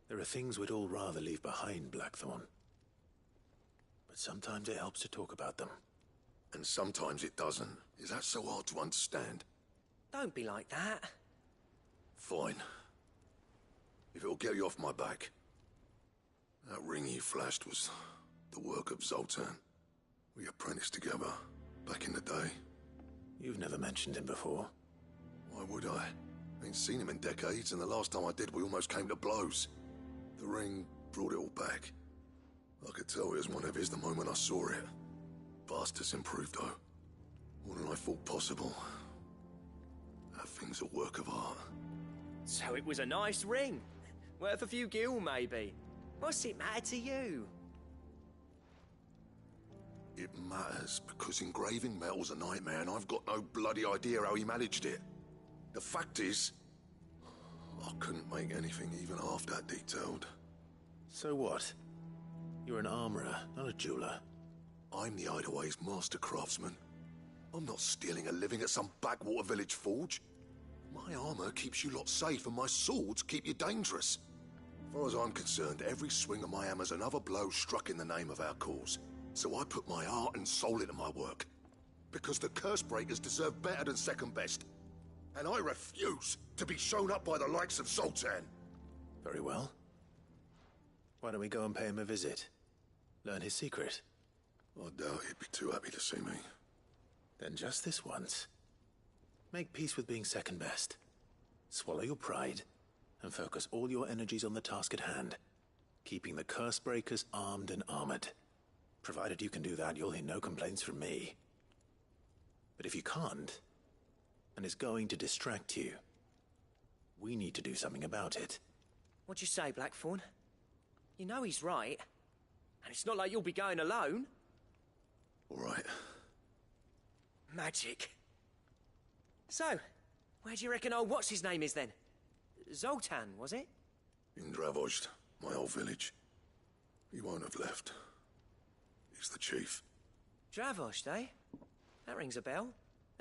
There are things we'd all rather leave behind, Blackthorn. But sometimes it helps to talk about them. And sometimes it doesn't. Is that so hard to understand? Don't be like that. Fine. If it'll get you off my back. That ring you flashed was the work of Zoltan. We apprenticed together. Back in the day. You've never mentioned him before. Why would I? Ain't seen him in decades, and the last time I did, we almost came to blows. The ring brought it all back. I could tell it was one of his the moment I saw it. Bastard's improved, though. More than I thought possible. That thing's a work of art. So it was a nice ring. Worth a few gil, maybe. What's it matter to you? It matters because engraving metal's a nightmare and I've got no bloody idea how he managed it. The fact is, I couldn't make anything even half that detailed. So what? You're an armorer, not a jeweler. I'm the Hideaway's master craftsman. I'm not stealing a living at some backwater village forge. My armor keeps you lot safe and my swords keep you dangerous. As far as I'm concerned, every swing of my hammer's another blow struck in the name of our cause. So I put my heart and soul into my work. Because the Cursebreakers deserve better than second best. And I refuse to be shown up by the likes of Zoltan. Very well. Why don't we go and pay him a visit? Learn his secret. I doubt he'd be too happy to see me. Then just this once. Make peace with being second best. Swallow your pride, and focus all your energies on the task at hand. Keeping the Cursebreakers armed and armored. Provided you can do that, you'll hear no complaints from me. But if you can't, and it's going to distract you, we need to do something about it. What'd you say, Blackthorn? You know he's right. And it's not like you'll be going alone. All right. Magic. So, where do you reckon old what's-his-name is then? Zoltan, was it? Indravozd. My old village. He won't have left. He's the chief. Dravost, eh? That rings a bell.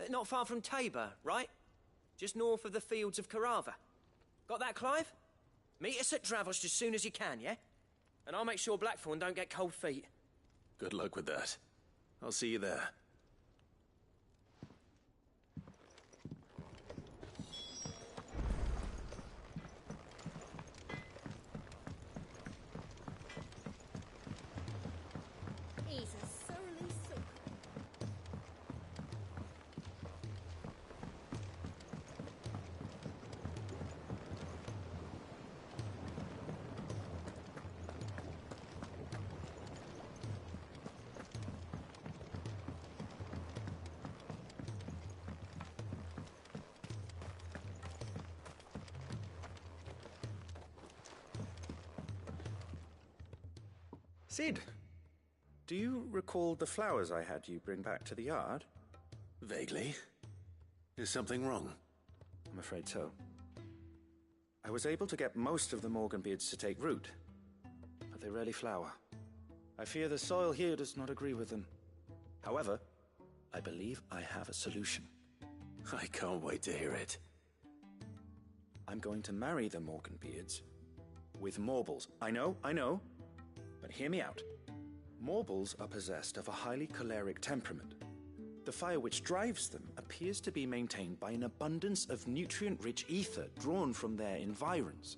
Not far from Tabor, right? Just north of the fields of Carava. Got that, Clive? Meet us at Dravost as soon as you can, yeah? And I'll make sure Blackthorn don't get cold feet. Good luck with that. I'll see you there. He's a surly sook. Cid, do you recall the flowers I had you bring back to the yard? Vaguely. Is something wrong? I'm afraid so. I was able to get most of the Morganbeards to take root, but they rarely flower. I fear the soil here does not agree with them. However, I believe I have a solution. I can't wait to hear it. I'm going to marry the Morganbeards with Morbles. I know, but hear me out. Morbles are possessed of a highly choleric temperament. The fire which drives them appears to be maintained by an abundance of nutrient-rich ether drawn from their environs.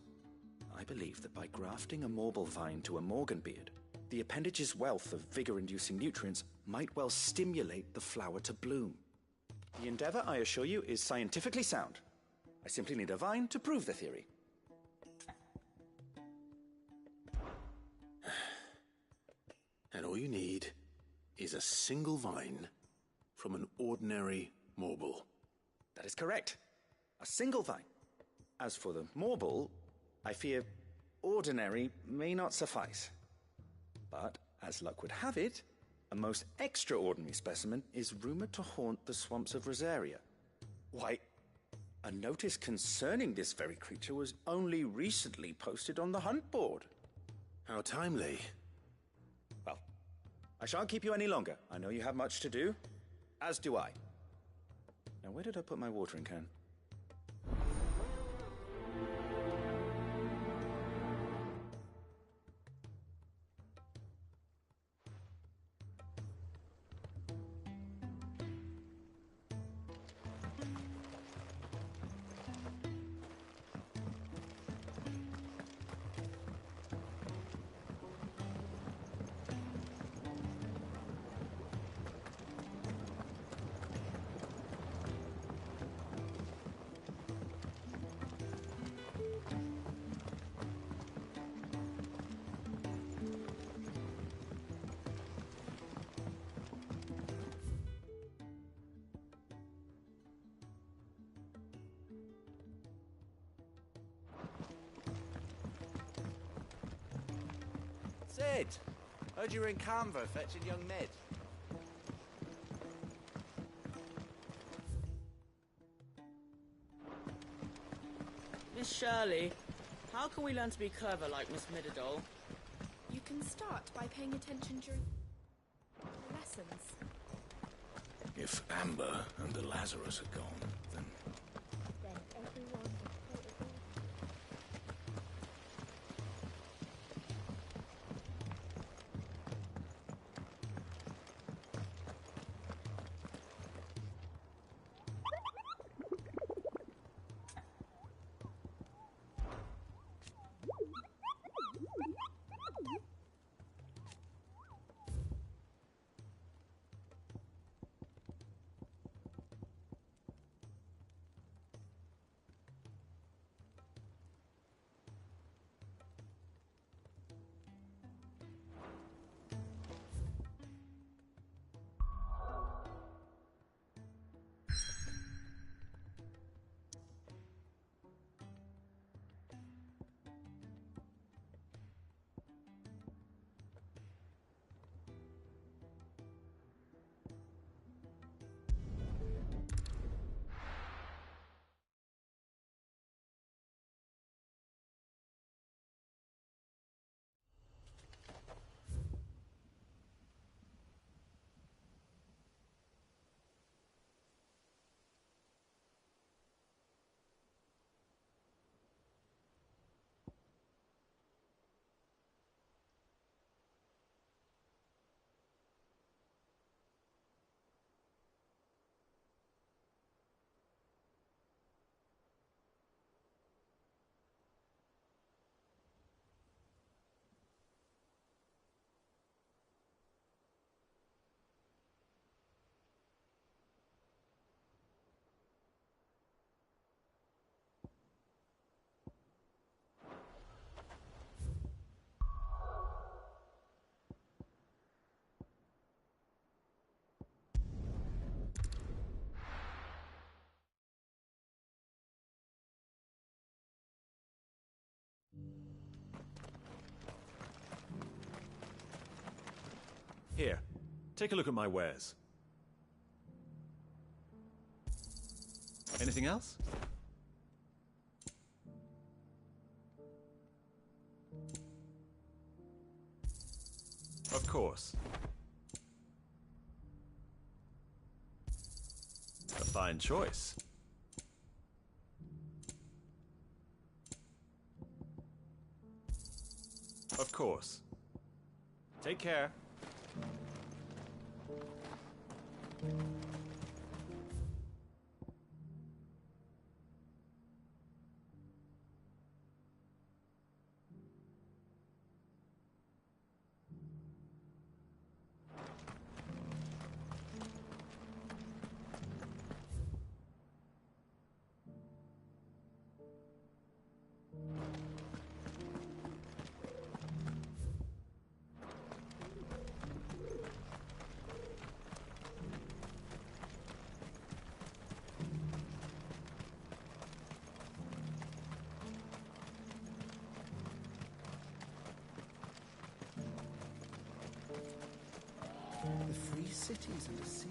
I believe that by grafting a Morble vine to a Morganbeard, the appendage's wealth of vigor-inducing nutrients might well stimulate the flower to bloom. The endeavor, I assure you, is scientifically sound. I simply need a vine to prove the theory. And all you need is a single vine from an ordinary Morble. That is correct. A single vine. As for the Morble, I fear ordinary may not suffice. But, as luck would have it, a most extraordinary specimen is rumored to haunt the swamps of Rosaria. Why, a notice concerning this very creature was only recently posted on the hunt board. How timely. Well, I shan't keep you any longer. I know you have much to do, as do I. Now, where did I put my watering can? Cid! Heard you were in Canva fetching young Ned. Miss Shirley, how can we learn to be clever like Miss Midadol? You can start by paying attention during lessons. If Amber and the Lazarus are gone, then everyone Here, take a look at my wares. Anything else? Of course. A fine choice. Of course. Take care. The free cities and the sea?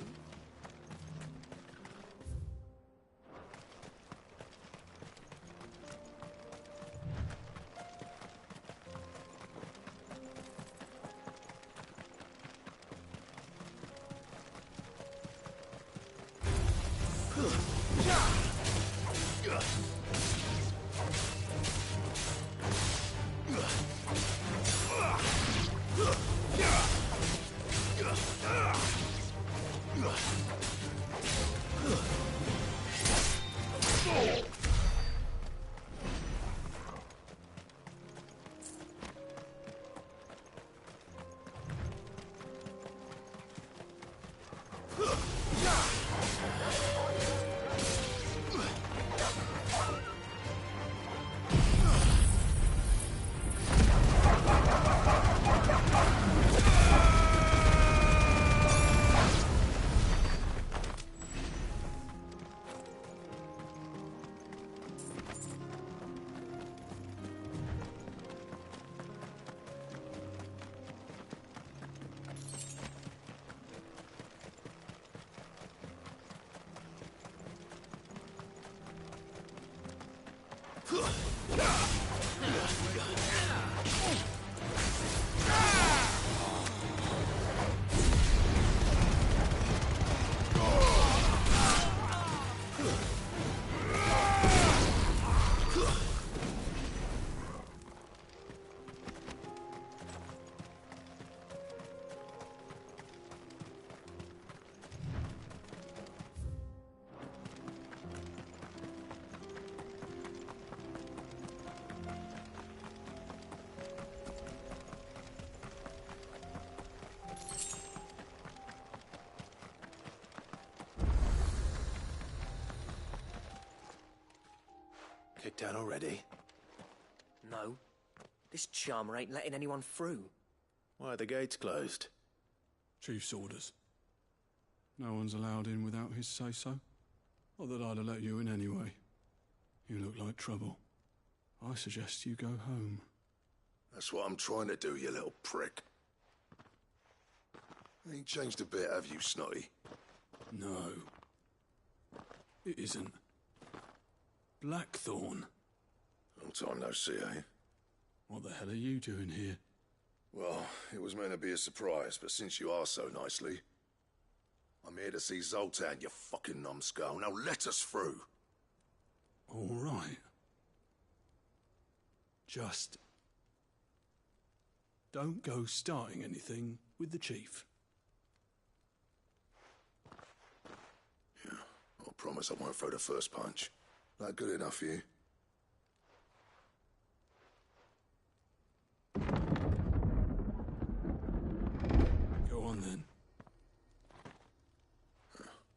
Kicked down already? No. This charmer ain't letting anyone through. Why are the gates closed? Chief's orders. No one's allowed in without his say-so. Not that I'd have let you in anyway. You look like trouble. I suggest you go home. That's what I'm trying to do, you little prick. Ain't changed a bit, have you, Snotty? No. It isn't. Blackthorn. Long time no see, eh? What the hell are you doing here? Well, it was meant to be a surprise, but since you are so nicely, I'm here to see Zoltan, you fucking numbskull. Now let us through. All right. Just don't go starting anything with the chief. Yeah, I promise I won't throw the first punch. That good enough for you? Go on then.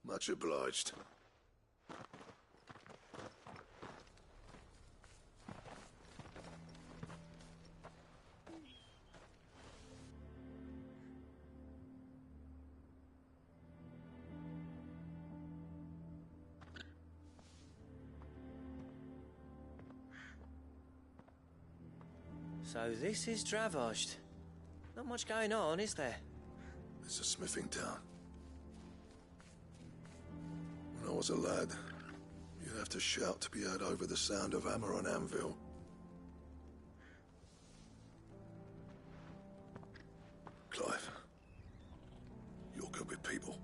Much obliged. So this is Dravosht. Not much going on, is there? It's a smithing town. When I was a lad, you'd have to shout to be heard over the sound of hammer on anvil. Clive, you're good with people.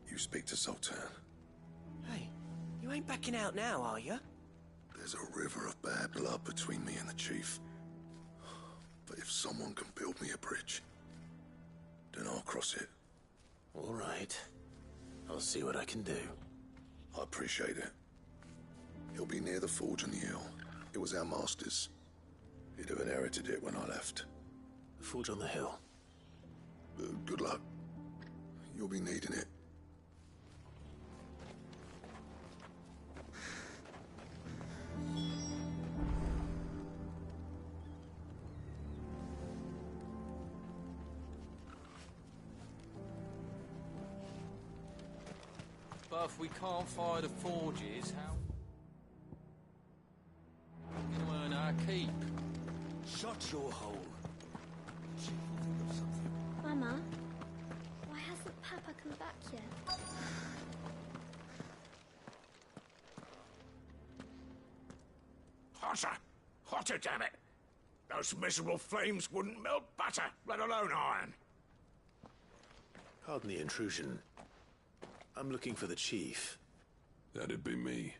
You speak to Zoltan. Hey, you ain't backing out now, are you? There's a river of bad blood between me and the chief. But if someone can build me a bridge, then I'll cross it. All right. I'll see what I can do. I appreciate it. He'll be near the forge on the hill. It was our master's. He'd have inherited it when I left. The forge on the hill? Good luck. You'll be needing it. But if we can't fire the forges, how are we going to earn our keep? Shut your hole. Mama, why hasn't Papa come back yet? Hotter! Hotter, damn it! Those miserable flames wouldn't melt butter, let alone iron. Pardon the intrusion. I'm looking for the chief. That'd be me.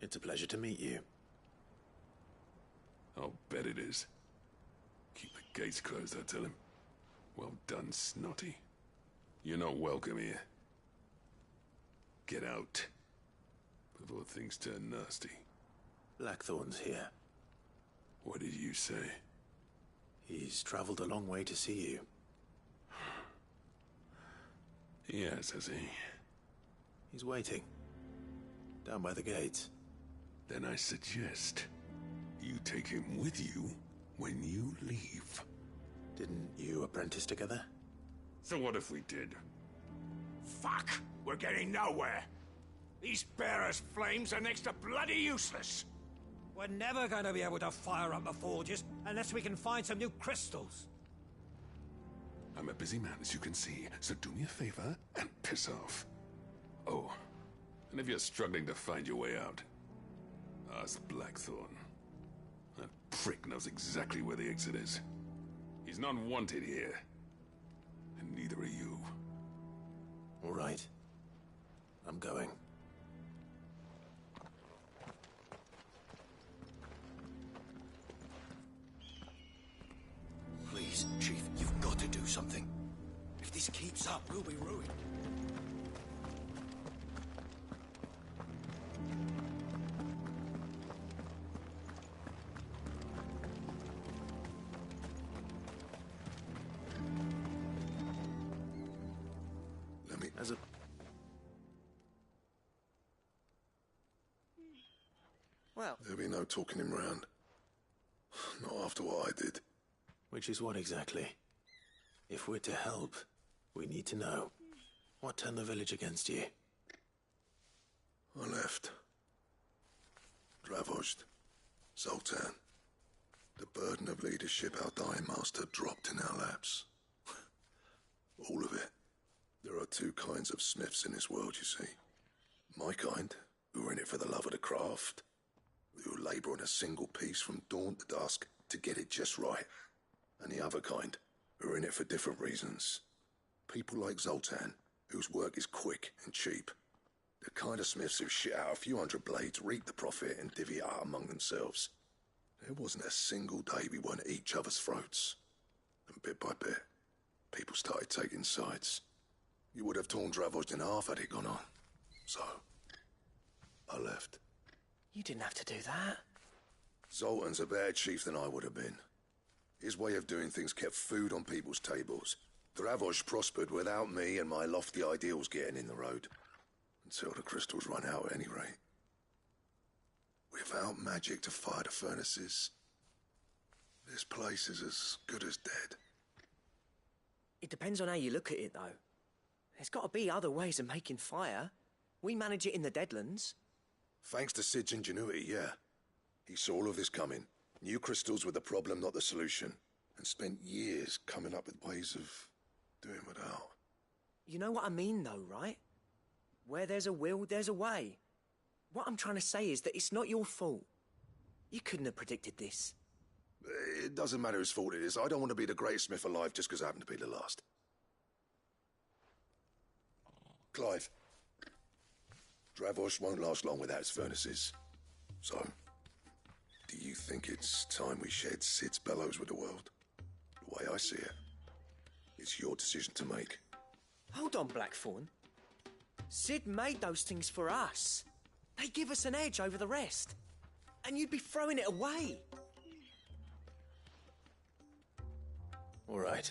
It's a pleasure to meet you. I'll bet it is. Keep the gates closed, I tell him. Well done, Snotty. You're not welcome here. Get out. Before things turn nasty. Blackthorn's here. What did you say? He's traveled a long way to see you. Yes, has he? He's waiting. Down by the gates. Then I suggest you take him with you when you leave. Didn't you apprentice together? So what if we did? Fuck! We're getting nowhere. These bearers' flames are next to bloody useless. We're never going to be able to fire up the forges unless we can find some new crystals. I'm a busy man, as you can see, so do me a favor and piss off. Oh, and if you're struggling to find your way out, ask Blackthorn. That prick knows exactly where the exit is. He's not wanted here. And neither are you. All right. I'm going. Please, Chief, you've got to do something. If this keeps up, we'll be ruined. Well, There'll be no talking him round. Not after what I did. Which is what exactly? If we're to help, we need to know. What turned the village against you? I left. Dravozd. Zoltan. The burden of leadership our dying master dropped in our laps. All of it. There are two kinds of smiths in this world, you see. My kind, who are in it for the love of the craft, who labour on a single piece from dawn to dusk to get it just right. And the other kind, who are in it for different reasons. People like Zoltan, whose work is quick and cheap. The kind of smiths who shit out a few hundred blades, reap the profit, and divvy it out among themselves. There wasn't a single day we weren't at each other's throats. And bit by bit, people started taking sides. You would have torn Dravozd in half had it gone on. So, I left. you didn't have to do that. Zoltan's a better chief than I would have been. His way of doing things kept food on people's tables. Dravozd prospered without me and my lofty ideals getting in the road. Until the crystals run out at any rate. Without magic to fire the furnaces, this place is as good as dead. It depends on how you look at it, though. There's got to be other ways of making fire. We manage it in the Deadlands. Thanks to Sid's ingenuity, yeah. He saw all of this coming. Knew crystals were the problem, not the solution. And spent years coming up with ways of doing without. You know what I mean, though, right? Where there's a will, there's a way. What I'm trying to say is that it's not your fault. You couldn't have predicted this. It doesn't matter whose fault it is. I don't want to be the greatest smith alive just because I happen to be the last. Clive. Dravosh won't last long without its furnaces. So, do you think it's time we shared Sid's bellows with the world? The way I see it, it's your decision to make. Hold on, Blackthorn. Sid made those things for us. They give us an edge over the rest. And you'd be throwing it away. All right.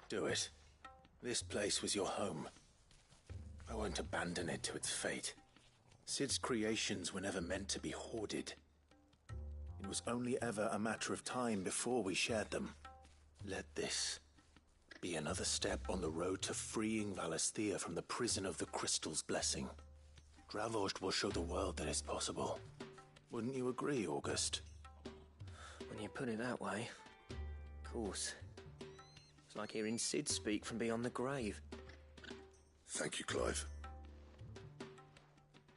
Do it. This place was your home. I won't abandon it to its fate. Sid's creations were never meant to be hoarded. It was only ever a matter of time before we shared them. Let this be another step on the road to freeing Valisthea from the prison of the Crystal's blessing. Dravost will show the world that it's possible. Wouldn't you agree, August? When you put it that way, of course. It's like hearing Sid speak from beyond the grave. Thank you, Clive.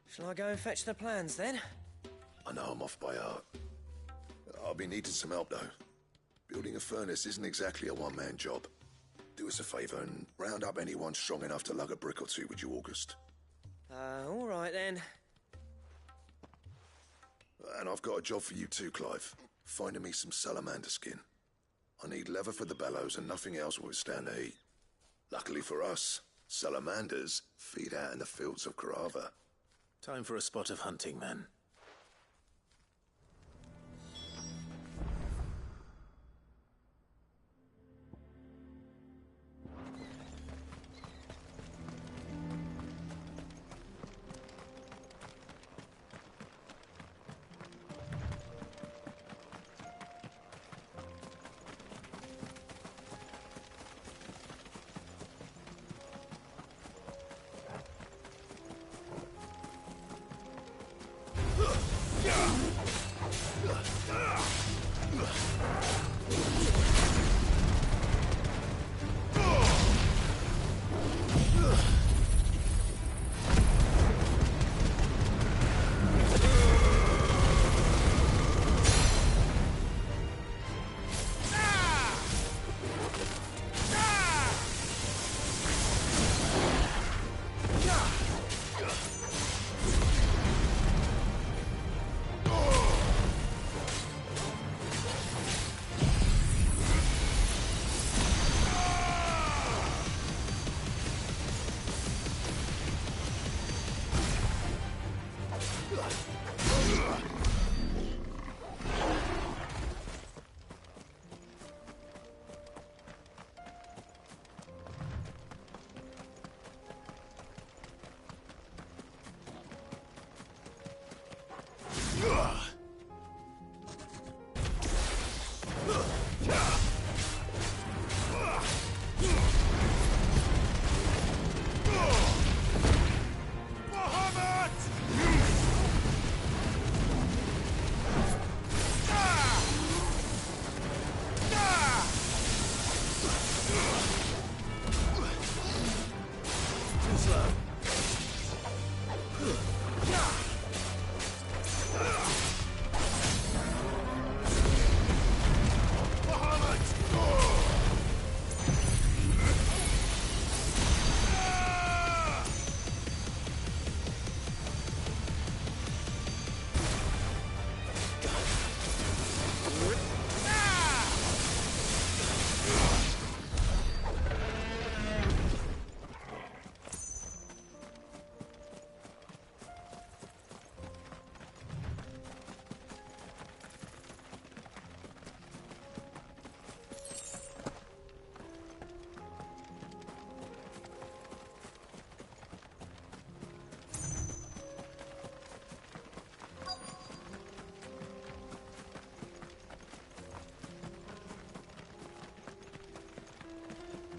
Shall I go and fetch the plans, then? I know I'm off by heart. I'll be needing some help, though. Building a furnace isn't exactly a one-man job. Do us a favour and round up anyone strong enough to lug a brick or two, would you, August? All right, then. And I've got a job for you too, Clive. Finding me some salamander skin. I need leather for the bellows and nothing else will withstand the heat. Luckily for us, salamanders feed out in the fields of Carava. Time for a spot of hunting, men.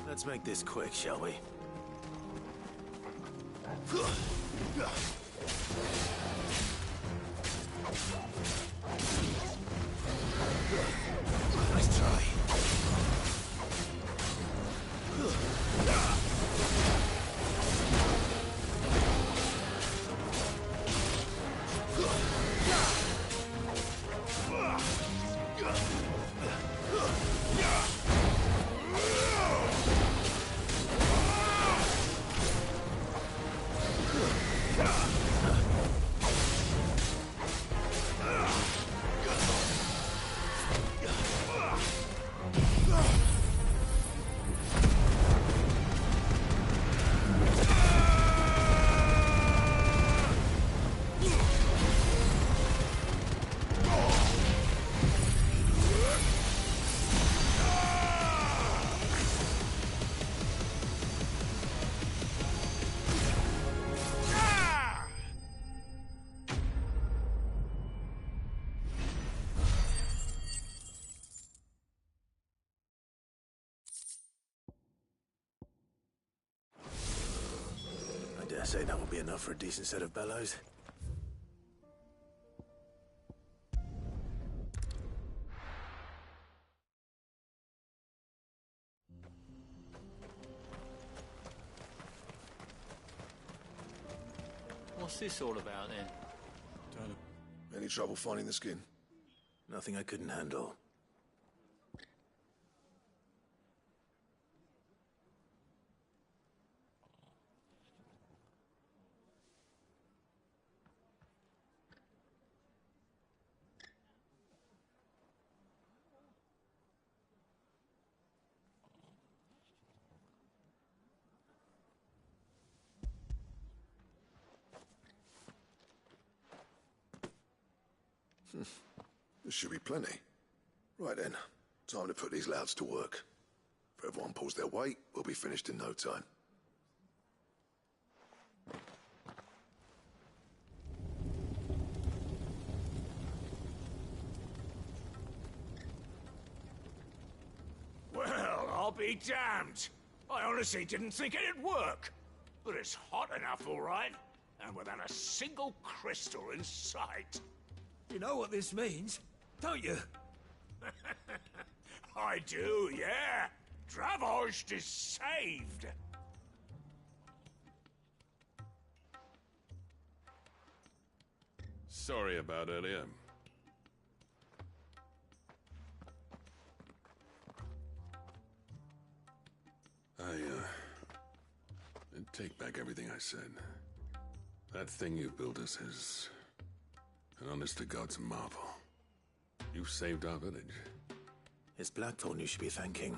Let's make this quick, shall we? Nice try. say that will be enough for a decent set of bellows. What's this all about then? Don't know. Any trouble finding the skin? Nothing I couldn't handle. There should be plenty. Right then, time to put these louds to work. If everyone pulls their weight, we'll be finished in no time. Well, I'll be damned. I honestly didn't think it'd work. But it's hot enough, all right. And without a single crystal in sight. You know what this means, don't you? I do, yeah. Dravost is saved. Sorry about earlier. I take back everything I said. That thing you built us is an honest-to-God's marvel. You've saved our village. It's Blackthorn you should be thanking.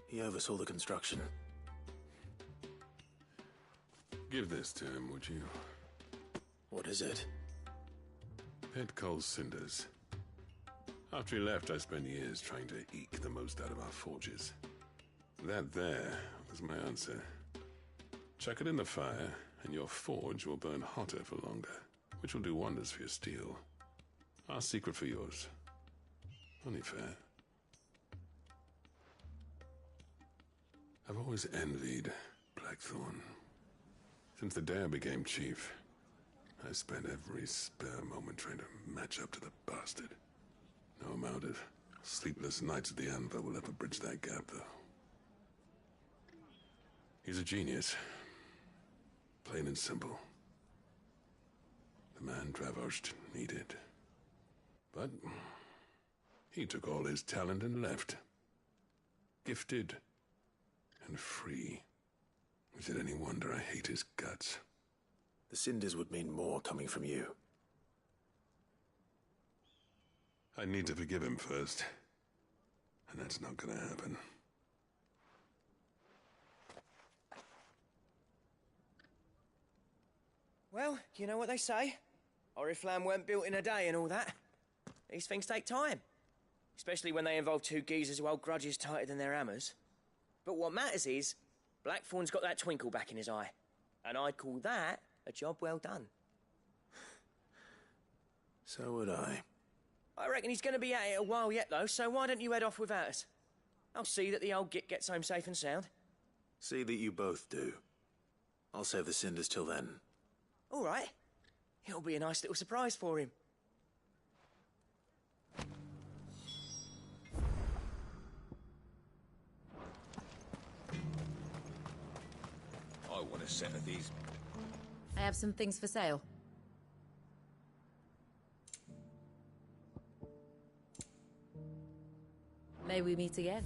He oversaw the construction. Give this to him, would you? What is it? Pet Cole's cinders. After he left, I spent years trying to eke the most out of our forges. That there was my answer. Chuck it in the fire, and your forge will burn hotter for longer, which will do wonders for your steel. Our secret for yours. Only fair. I've always envied Blackthorn. Since the day I became chief, I spent every spare moment trying to match up to the bastard. No amount of sleepless nights at the Anvil will ever bridge that gap, though. He's a genius. Plain and simple. The man Dravost needed. But he took all his talent and left. Gifted and free. Is it any wonder I hate his guts? The cinders would mean more coming from you. I need to forgive him first. And that's not gonna happen. Well, you know what they say. Oriflamme weren't built in a day and all that. These things take time. Especially when they involve two geezers who hold grudges tighter than their hammers. But what matters is, Blackthorn's got that twinkle back in his eye. And I'd call that a job well done. So would I. I reckon he's going to be at it a while yet, though, so why don't you head off without us? I'll see that the old git gets home safe and sound. See that you both do. I'll save the cinders till then. All right. It'll be a nice little surprise for him. I want a set of these. I have some things for sale. May we meet again?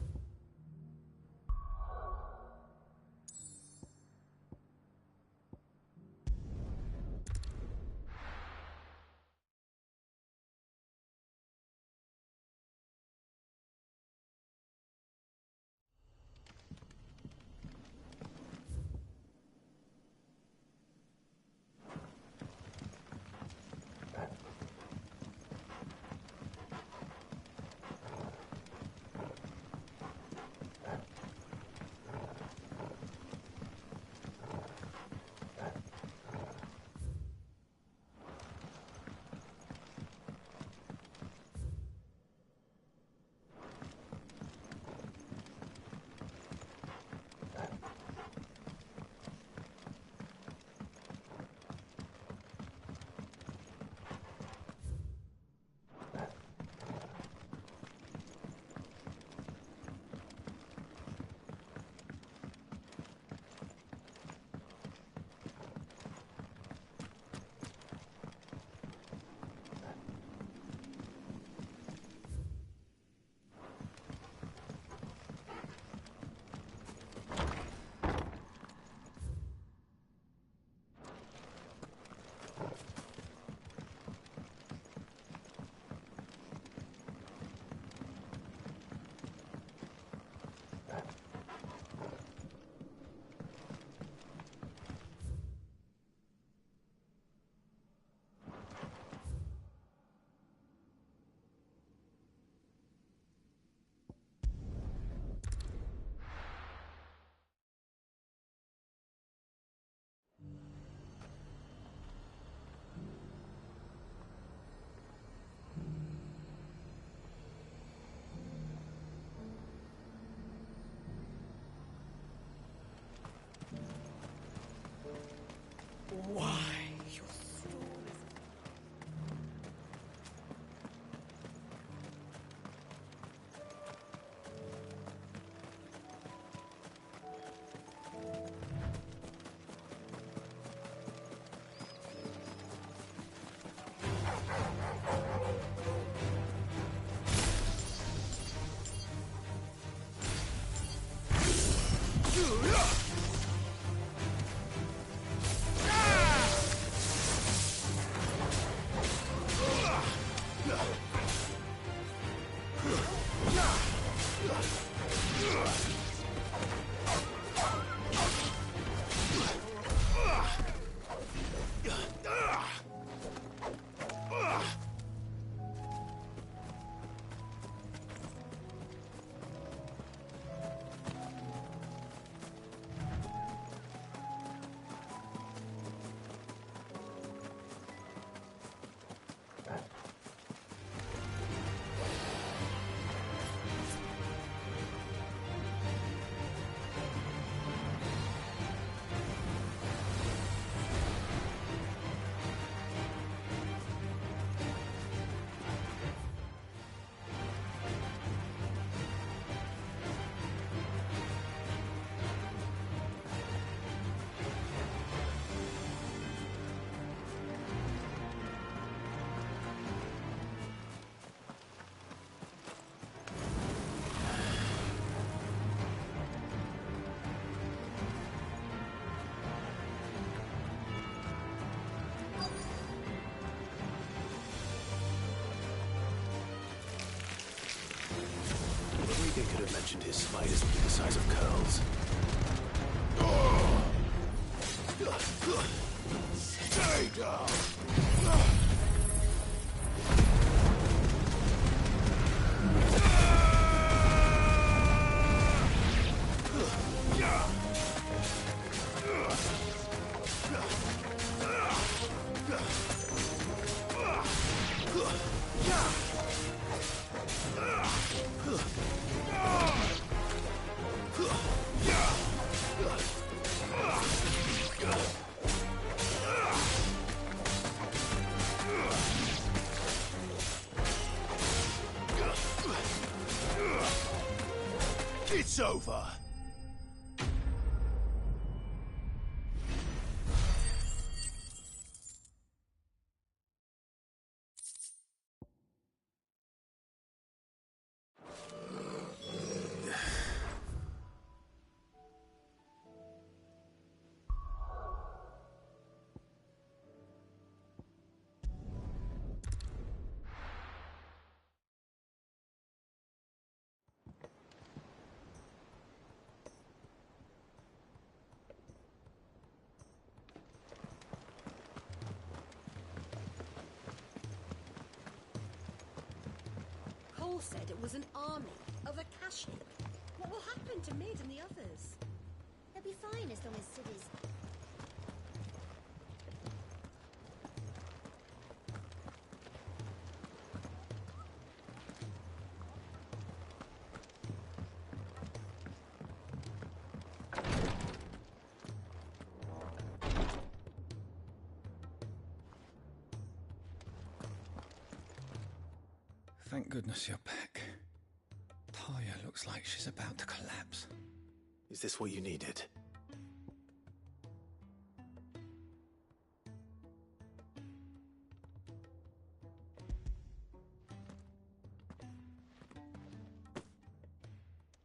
Why? Rodrigo could have mentioned his spiders would be the size of curls. Stay down! It's over. Cole said it was an army of Akashic. What will happen to Mid and the others? They'll be fine as long as Sid is... Thank goodness you're back. Taya looks like she's about to collapse. Is this what you needed?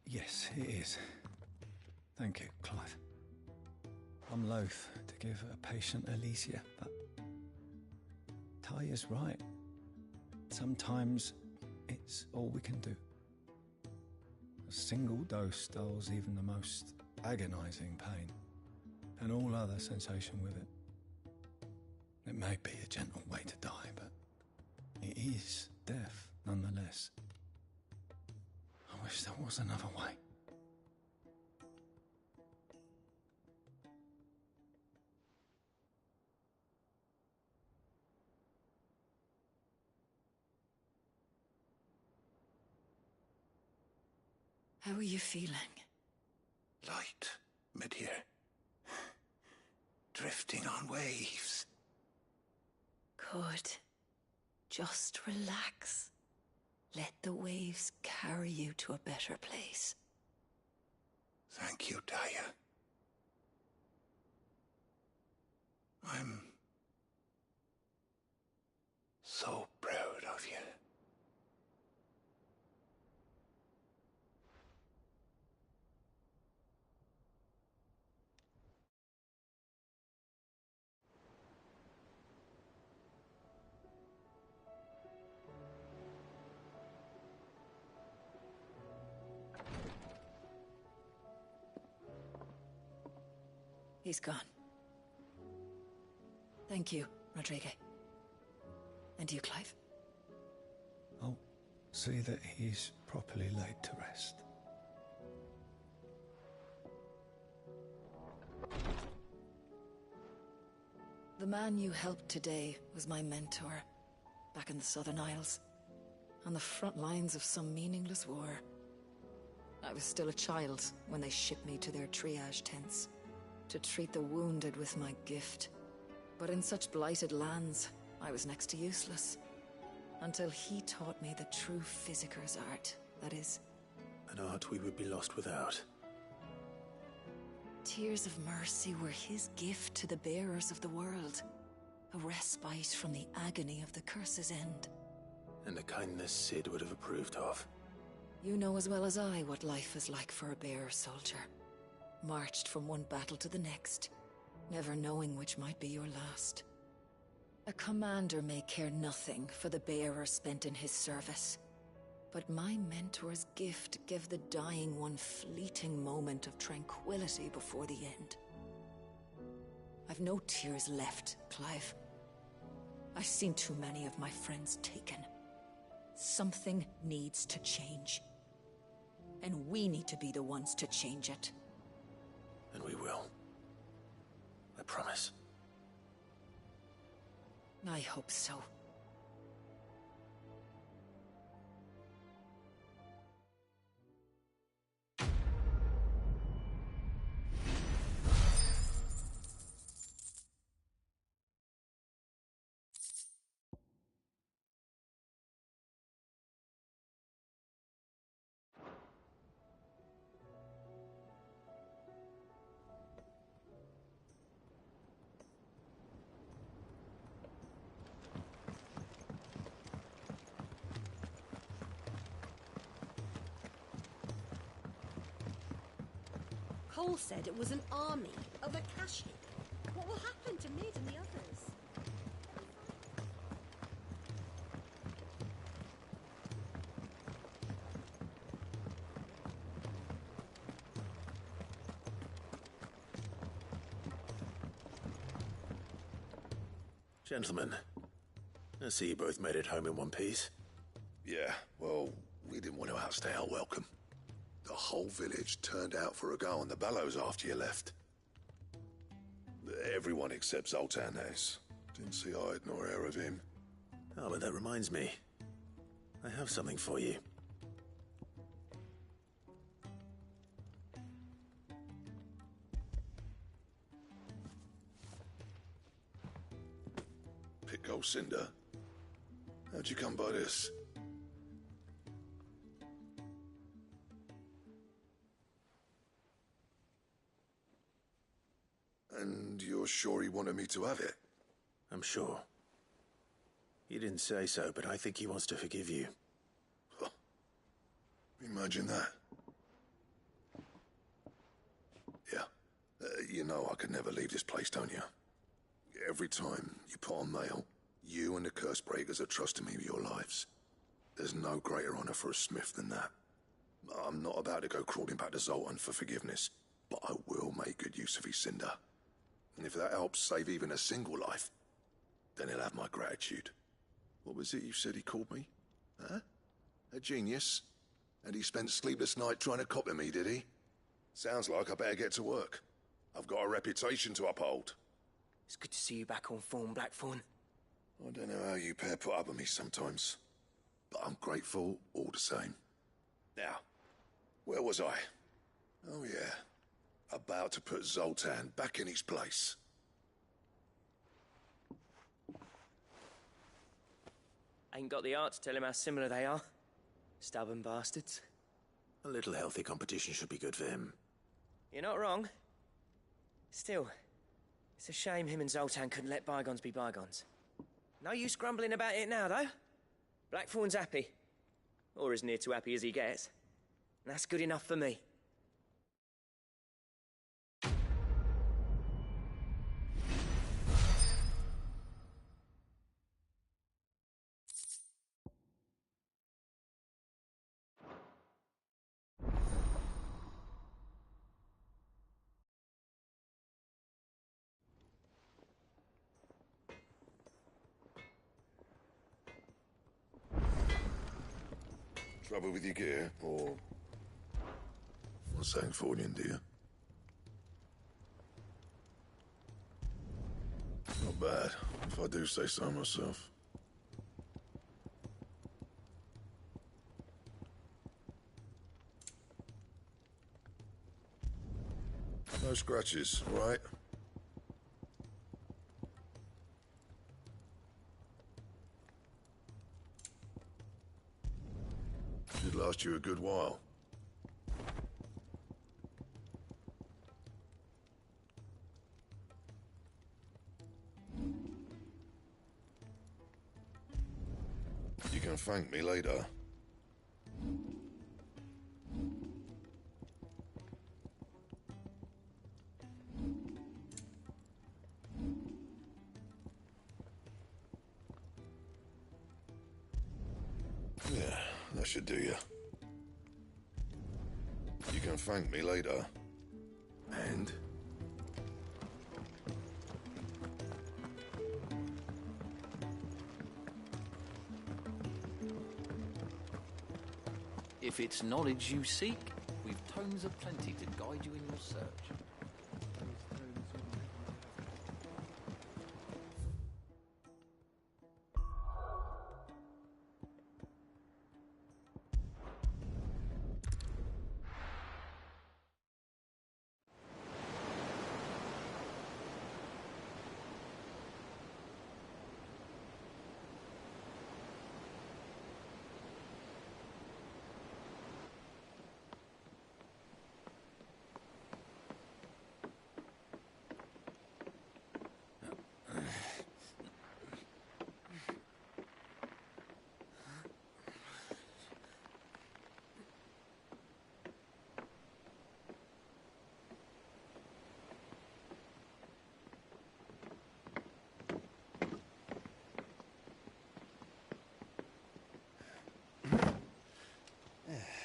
Yes, it is. Thank you, Clive. I'm loath to give a patient Elysia, but Taya's right. Sometimes it's all we can do. A single dose dulls even the most agonizing pain, and all other sensation with it. It may be a gentle way to die, but it is death nonetheless. I wish there was another way. How are you feeling? Light, mid here. drifting on waves. Good. Just relax. Let the waves carry you to a better place. Thank you, Daya. I'm so proud of you. He's gone. Thank you, Rodrigue. And you, Clive? I'll see that he's properly laid to rest. The man you helped today was my mentor, back in the Southern Isles, on the front lines of some meaningless war. I was still a child when they shipped me to their triage tents, to treat the wounded with my gift. But in such blighted lands, I was next to useless. Until he taught me the true Physicker's art, that is. An art we would be lost without. Tears of mercy were his gift to the bearers of the world. A respite from the agony of the curse's end. And a kindness Sid would have approved of. You know as well as I what life is like for a bearer soldier. Marched from one battle to the next, never knowing which might be your last. A commander may care nothing for the bearer spent in his service, but my mentor's gift gave the dying one fleeting moment of tranquility before the end. I've no tears left, Clive. I've seen too many of my friends taken. Something needs to change. And we need to be the ones to change it. And we will. I promise. I hope so. Cole said it was an army of Akashi. What will happen to Mid and the others? Gentlemen, I see you both made it home in one piece. Yeah, well, we didn't want to outstay our welcome. The whole village turned out for a go on the bellows after you left. Everyone except Zoltan has. Didn't see hide nor hair of him. Oh, but that reminds me. I have something for you. Pick old Cinder. How'd you come by this? And you're sure he wanted me to have it? I'm sure. He didn't say so, but I think he wants to forgive you. Huh. Imagine that. Yeah. You know I could never leave this place, don't you? Every time you put on mail, you and the Cursebreakers are trusting me with your lives. There's no greater honor for a smith than that. I'm not about to go crawling back to Zoltan for forgiveness, but I will make good use of his cinder. And if that helps save even a single life, then he'll have my gratitude. What was it you said he called me? Huh? A genius? And he spent sleepless night trying to copy me, did he? Sounds like I better get to work. I've got a reputation to uphold. It's good to see you back on form, Blackthorn. I don't know how you pair put up with me sometimes, but I'm grateful all the same. Now, where was I? Oh yeah, about to put Zoltan back in his place. Ain't got the art to tell him how similar they are. Stubborn bastards. A little healthy competition should be good for him. You're not wrong. Still, it's a shame him and Zoltan couldn't let bygones be bygones. No use grumbling about it now, though. Blackthorn's happy. Or as near to happy as he gets. And that's good enough for me. Trouble with your gear, or... Sangfordian, do you? Not bad, if I do say so myself. No scratches, right? Should last you a good while. You can thank me later. Yeah, that should do you. You can thank me later. And? If it's knowledge you seek, we've tomes aplenty to guide you in your search.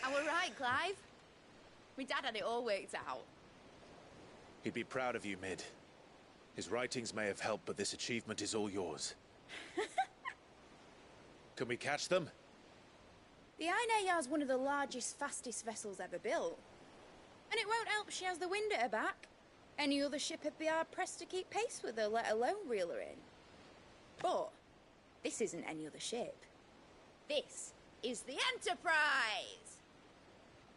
And we're right, Clive. My dad had it all worked out. He'd be proud of you, Mid. His writings may have helped, but this achievement is all yours. Can we catch them? The Ainayar's one of the largest, fastest vessels ever built. And it won't help she has the wind at her back. Any other ship would be hard-pressed to keep pace with her, let alone reel her in. But this isn't any other ship. This is the Enterprise!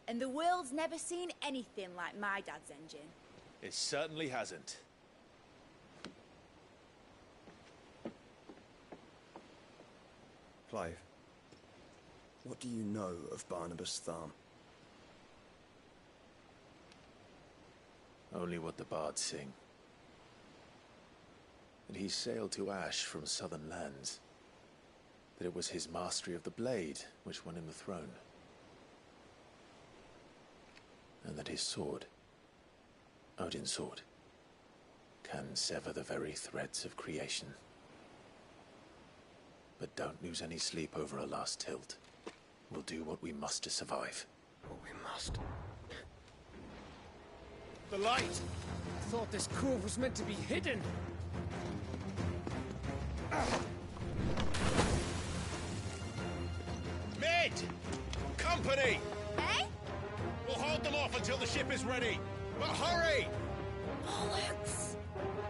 And the world's never seen anything like my dad's engine. It certainly hasn't. Clive, what do you know of Barnabas Tharm? Only what the bards sing. That he sailed to Ash from southern lands. That it was his mastery of the blade which won him the throne. And that his sword, Odin's sword, can sever the very threads of creation. But don't lose any sleep over a last tilt. We'll do what we must to survive. What we must. The light! I thought this cove was meant to be hidden. Mid! Company! Eh? We'll hold them off until the ship is ready. But hurry! Bollocks!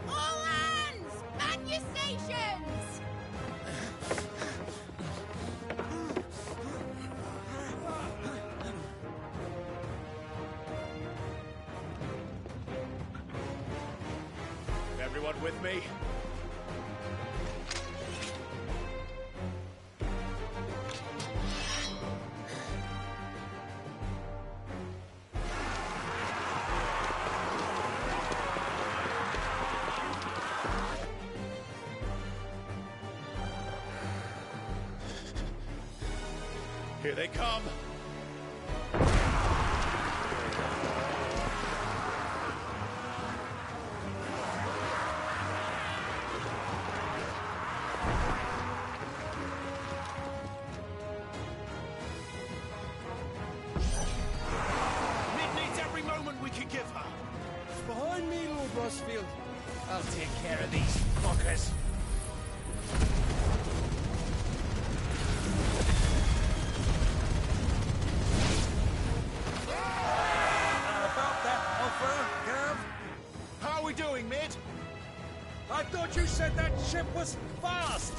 All hands! Man your stations! Everyone with me? Here they come. Mid needs every moment we can give her. Behind me, Lord Rosfield. I'll take care of these fuckers. About that offer, Gav? How are we doing, Mid? I thought you said that ship was fast!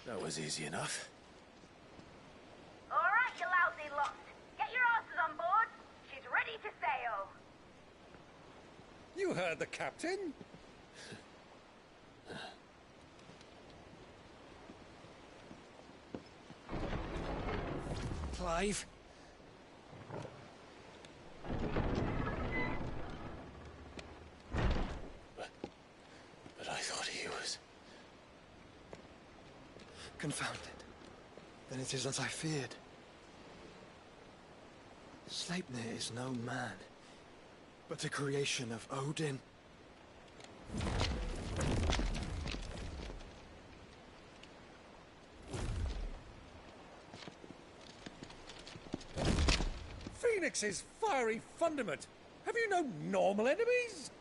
That was easy enough. All right, you lousy lot. Get your asses on board. She's ready to sail. You heard the captain. Clive? But I thought he was... Confounded. Then it is as I feared. Sleipnir is no man, but a creation of Odin. Phoenix's fiery fundament. Have you no normal enemies?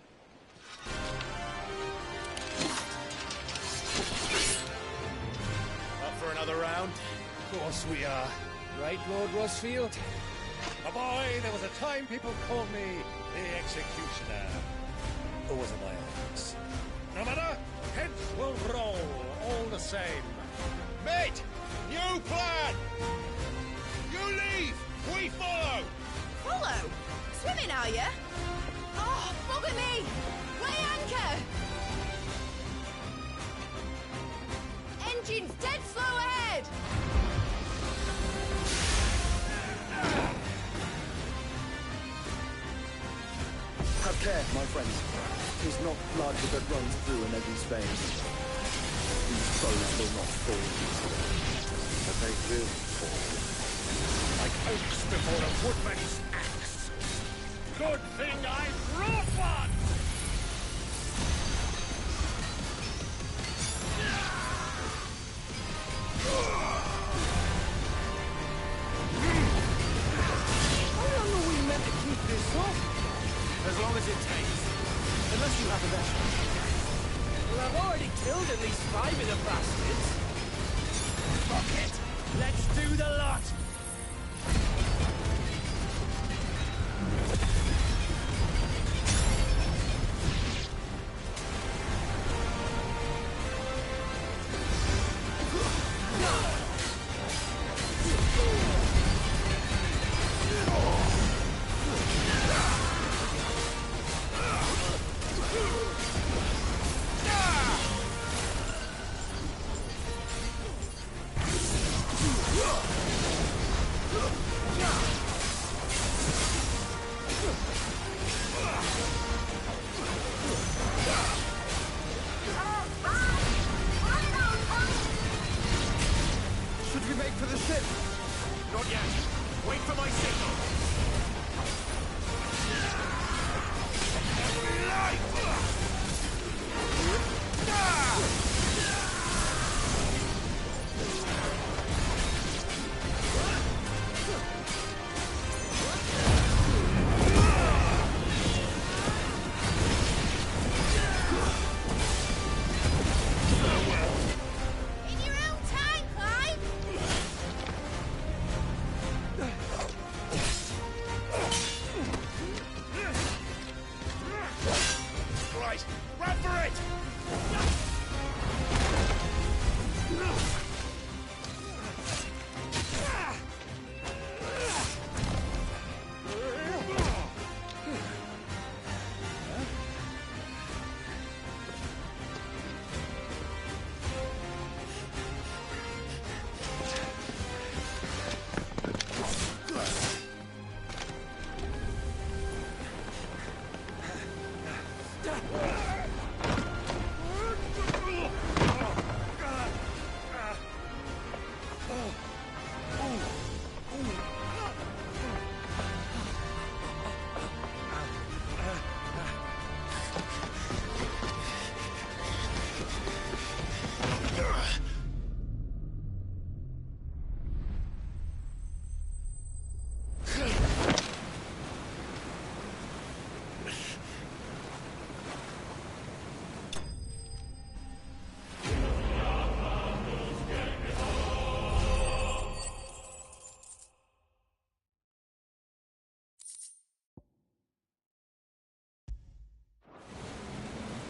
Up for another round? Of course we are. Right, Lord Rosfield? A boy, there was a time people called me the Executioner. Or was it my axe? No matter, heads will roll all the same. Mate! New plan! You leave! We follow! Follow? Swimming, are you? Oh, bugger me! Weigh anchor! Engine's dead slow ahead! Have care, my friends. 'Tis not blood that runs through an Eddie's veins. These foes will not fall easily, but they will fall. Like oaks before a woodman's axe. Good thing I brought one! How long are we meant to keep this up? As long as it takes. Unless you have a better. Well, I've already killed at least 5 of the bastards. Fuck it. Let's do the lot. Wait for my signal! In your own time, Clive! Right, run for it!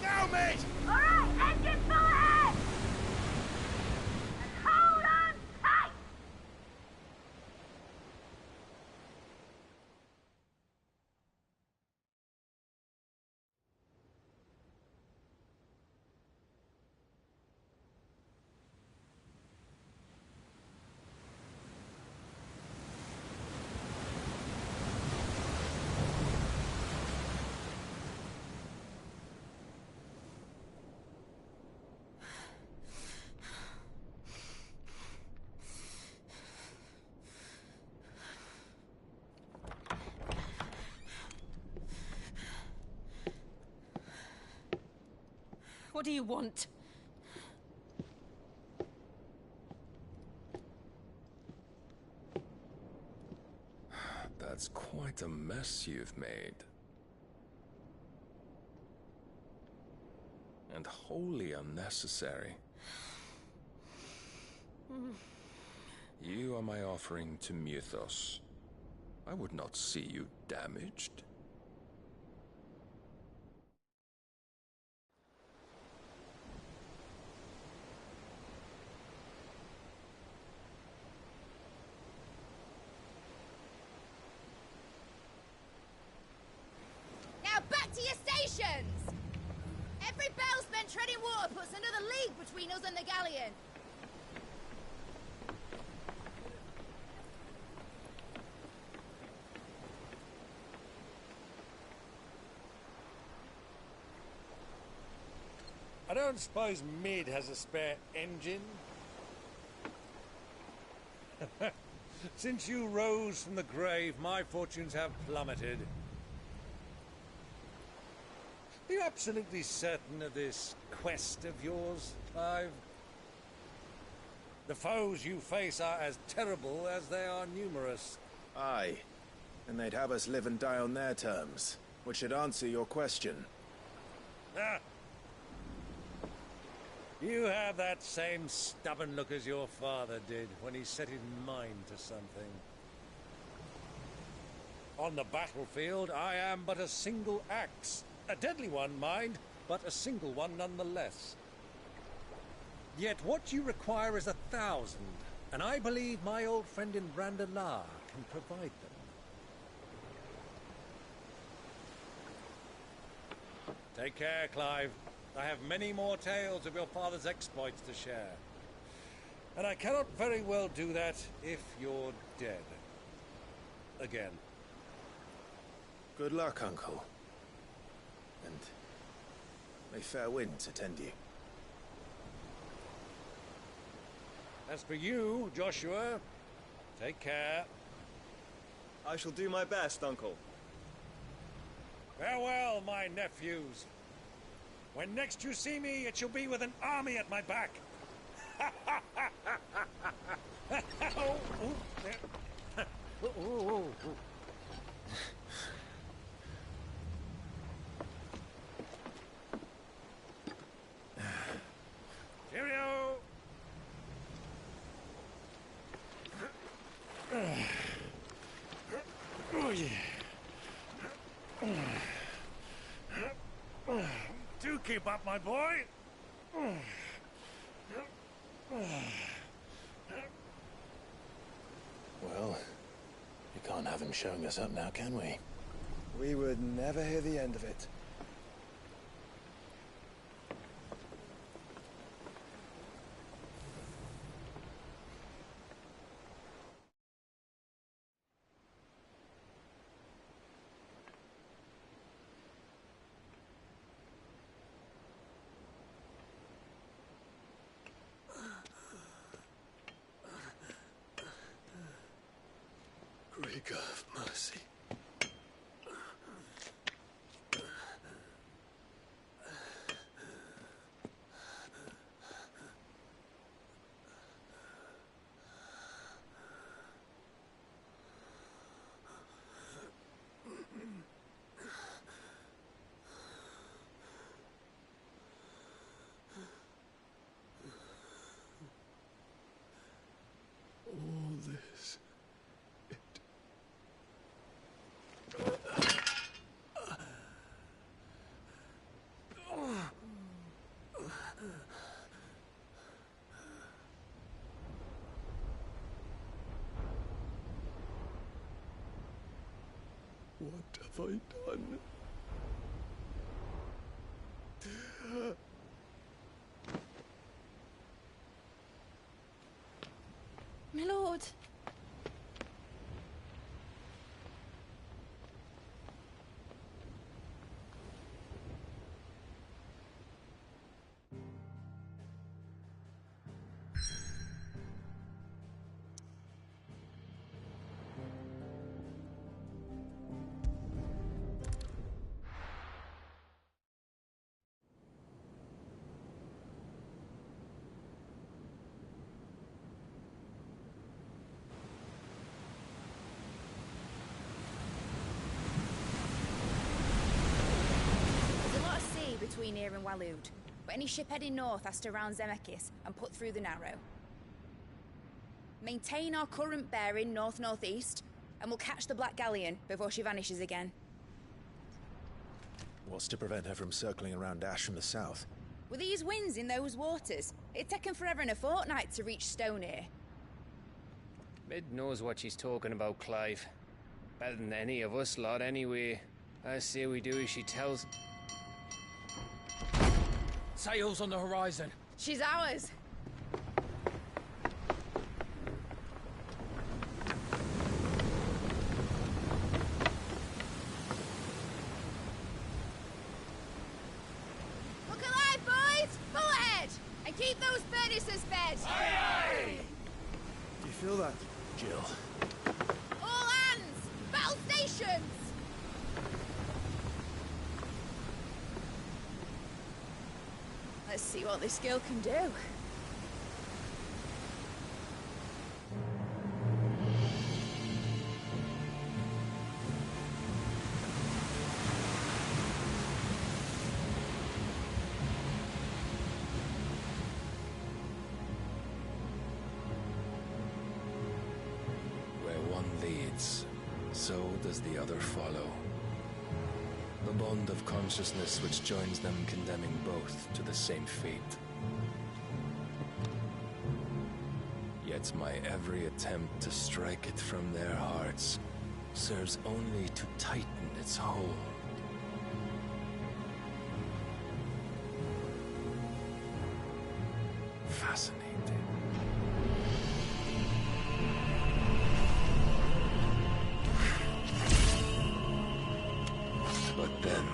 Now, mate! Alright, engine full ahead! And hold on tight! What do you want? That's quite a mess you've made. And wholly unnecessary. You are my offering to Mythos. I would not see you damaged. Now back to your stations! Every bell spent treading water puts another league between us and the galleon. I don't suppose Mid has a spare engine? Since you rose from the grave, my fortunes have plummeted. Are you absolutely certain of this quest of yours, Clive? The foes you face are as terrible as they are numerous. Aye. And they'd have us live and die on their terms, which should answer your question. Ah! You have that same stubborn look as your father did when he set his mind to something. On the battlefield, I am but a single axe. A deadly one, mind, but a single one nonetheless. Yet what you require is 1,000, and I believe my old friend in Randalar can provide them. Take care, Clive. I have many more tales of your father's exploits to share. And I cannot very well do that if you're dead. Again. Good luck, Uncle. And may fair winds attend you. As for you, Joshua, take care. I shall do my best, Uncle. Farewell, my nephews. When next you see me, it shall be with an army at my back. Cheerio! Oh, yeah. Do keep up, my boy. Well, we can't have him showing us up now, can we? We would never hear the end of it. Krieger of mercy. All this. What have I done? My lord. Between here and Waloed, but any ship heading north has to round Zemeckis and put through the Narrow. Maintain our current bearing north-northeast, and we'll catch the Black Galleon before she vanishes again. What's to prevent her from circling around Ash from the south? With these winds in those waters, it'd taken forever and a fortnight to reach Stonehenge. Mid knows what she's talking about, Clive. Better than any of us lot, anyway. I say we do as she tells. Sails on the horizon. She's ours. Look alive, boys! Pull ahead! And keep those furnaces fed! Aye, aye! Do you feel that? Jill. All hands! Battle stations! Let's see what this girl can do. Where one leads, so does the other follow. The bond of consciousness which joins them condemning both to the same fate. Yet my every attempt to strike it from their hearts serves only to tighten its hold. Fascinating. But then,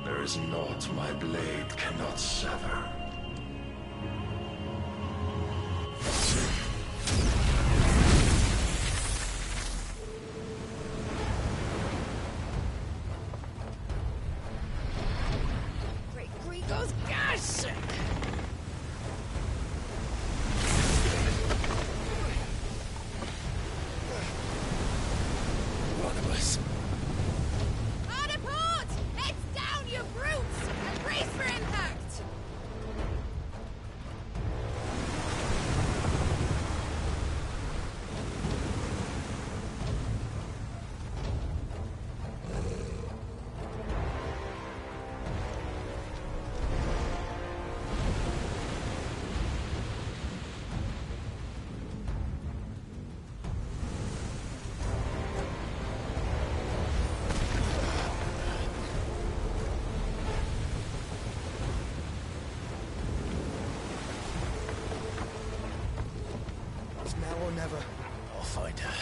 there is naught my blade cannot sever. Barnabas. Hard a port! Heads down, you brutes! And brace for impact! Now or never. I'll find her.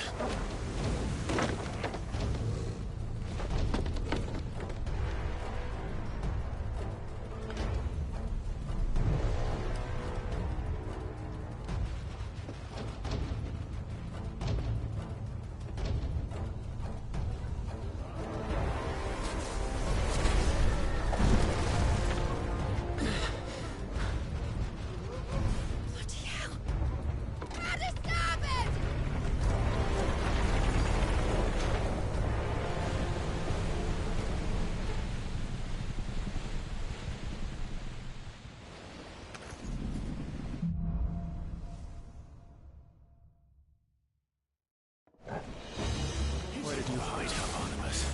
Where did you hide her, Barnabas?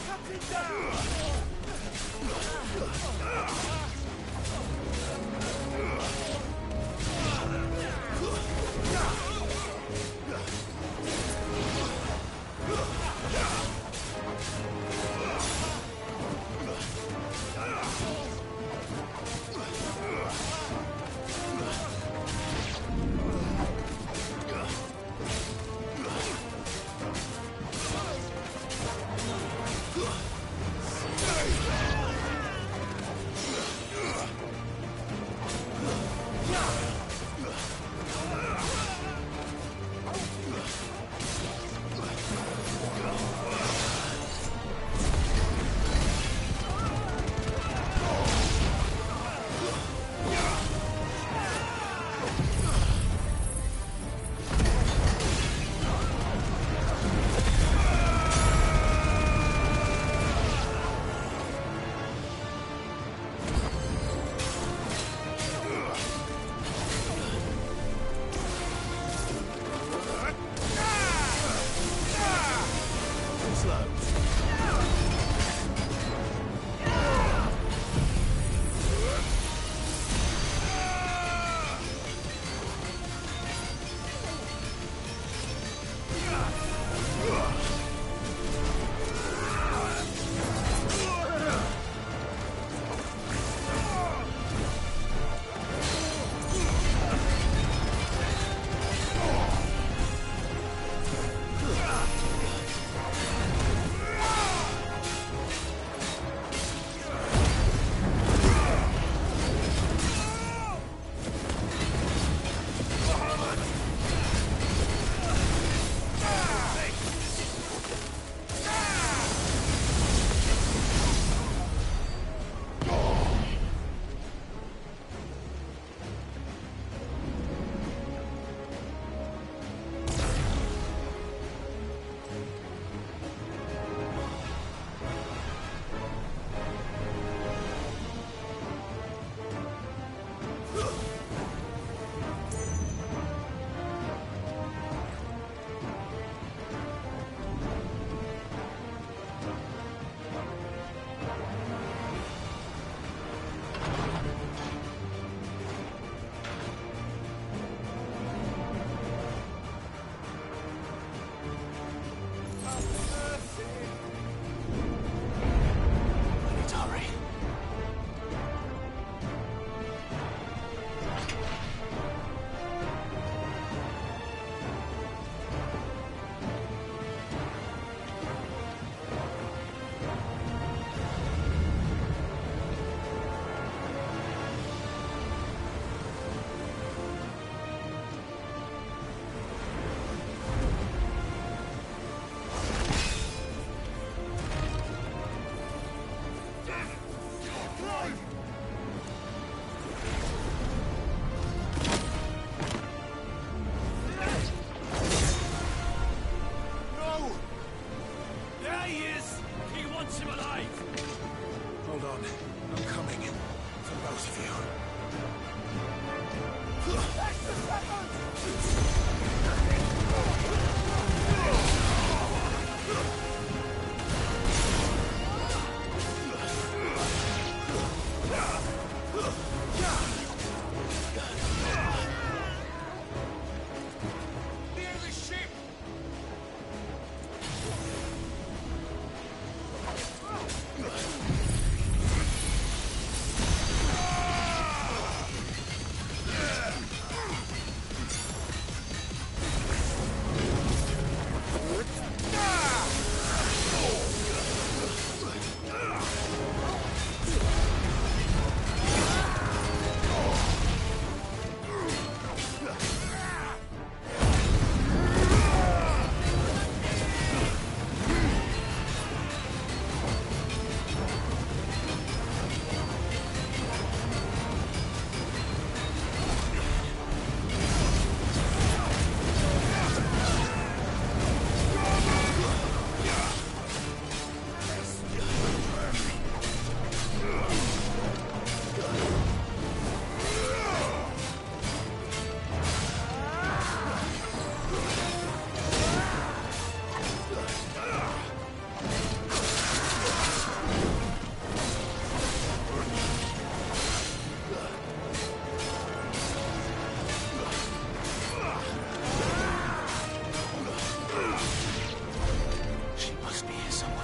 Captain down! of you. Near the ship! She must be here somewhere.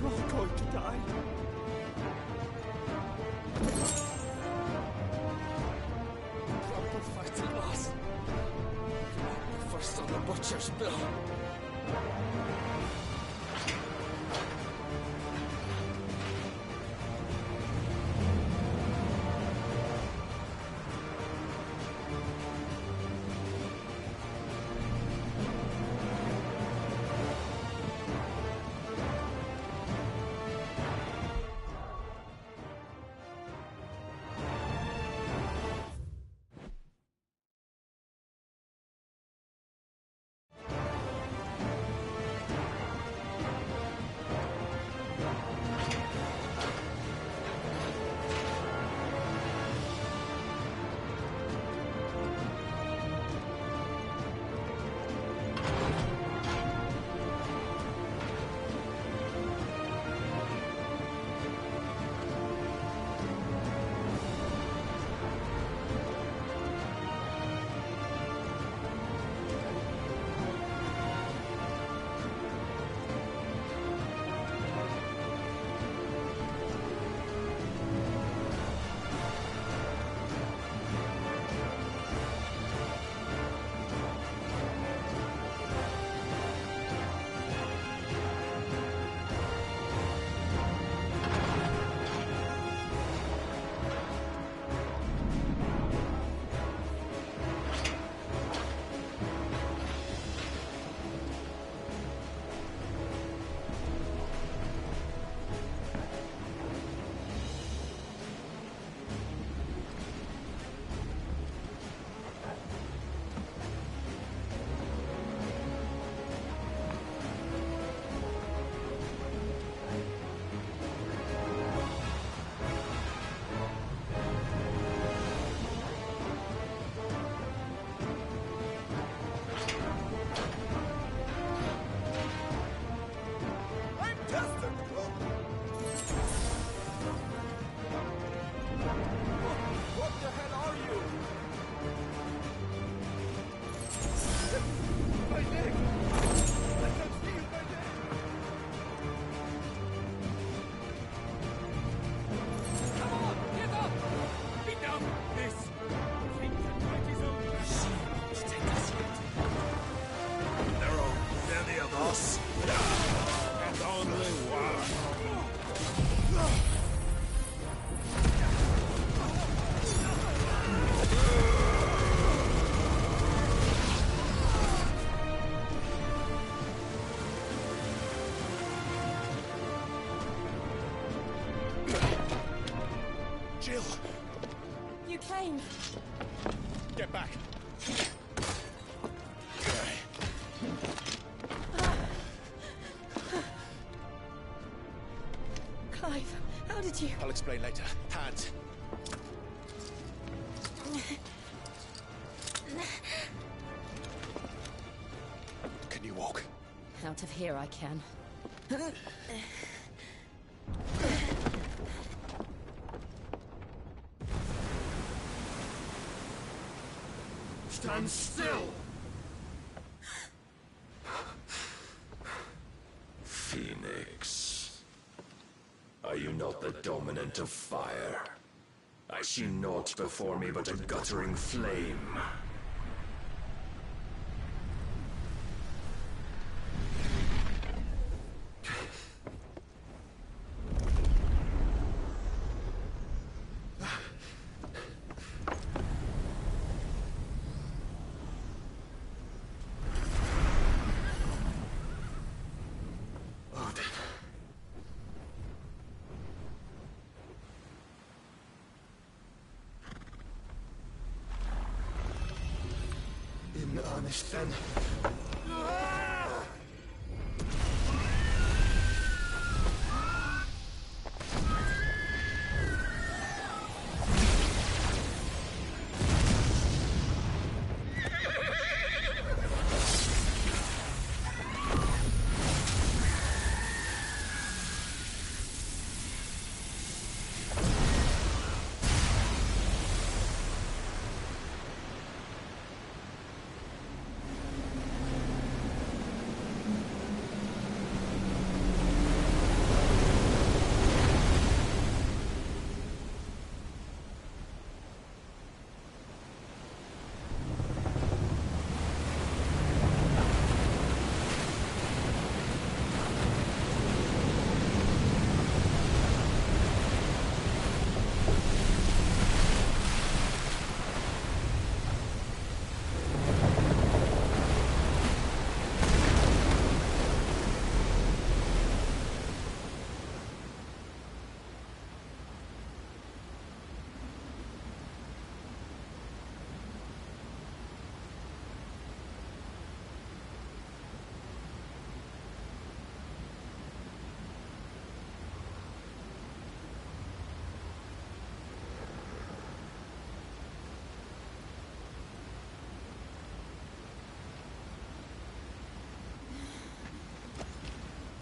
We're all going to die. Proper fighty lass. First on the butcher's bill. Jill! You came. Get back! Clive, how did you... I'll explain later. Hands. Can you walk? Out of here I can. Stand still! Phoenix. Are you not the dominant of fire? I see naught before me but a guttering flame. In earnest, then.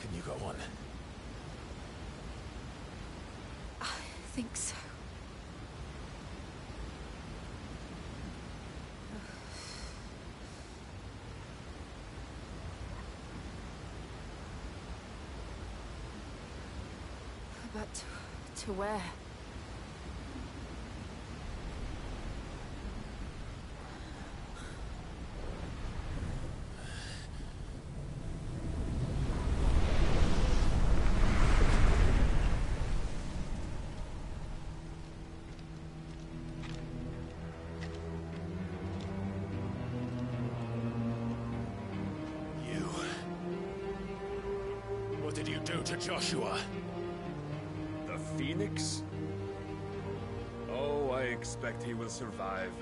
Can you go on? I think so. But to where? What did you do to Joshua? The Phoenix? Oh, I expect he will survive.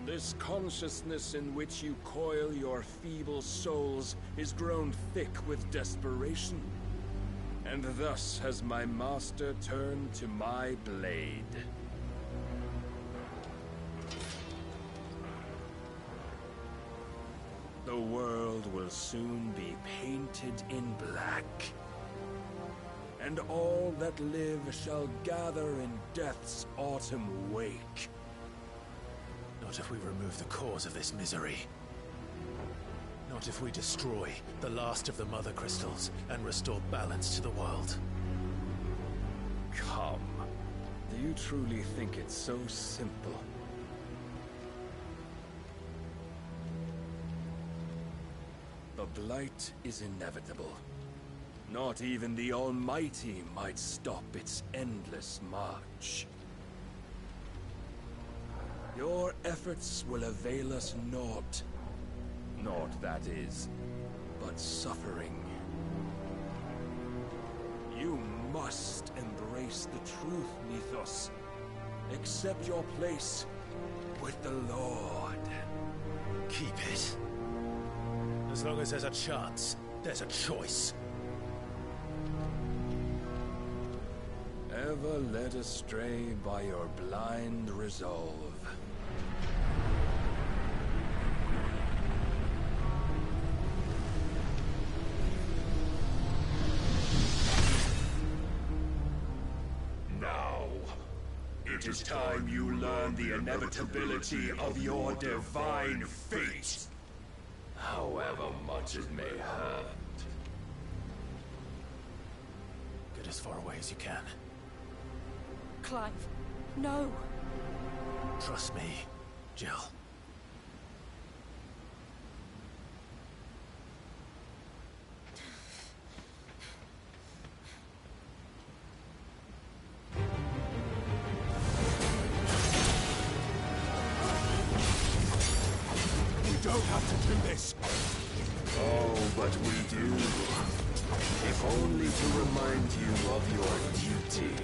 This consciousness in which you coil your feeble souls is grown thick with desperation. And thus has my master turned to my blade. The world will soon be painted in black. And all that live shall gather in death's autumn wake. Not if we remove the cause of this misery. Not if we destroy the last of the Mother Crystals and restore balance to the world. Come. Do you truly think it's so simple? The Blight is inevitable. Not even the Almighty might stop its endless march. Your efforts will avail us naught. Naught, that is, but suffering. You must face the truth, Mythos. Accept your place with the Lord. Keep it. As long as there's a chance, there's a choice. Ever led astray by your blind resolve. Now, it is time you learn the inevitability of your divine fate. However much it may hurt. Get as far away as you can. Clive, no. Trust me, Jill. We don't have to do this. Oh, but we do. If only to remind you of your duty.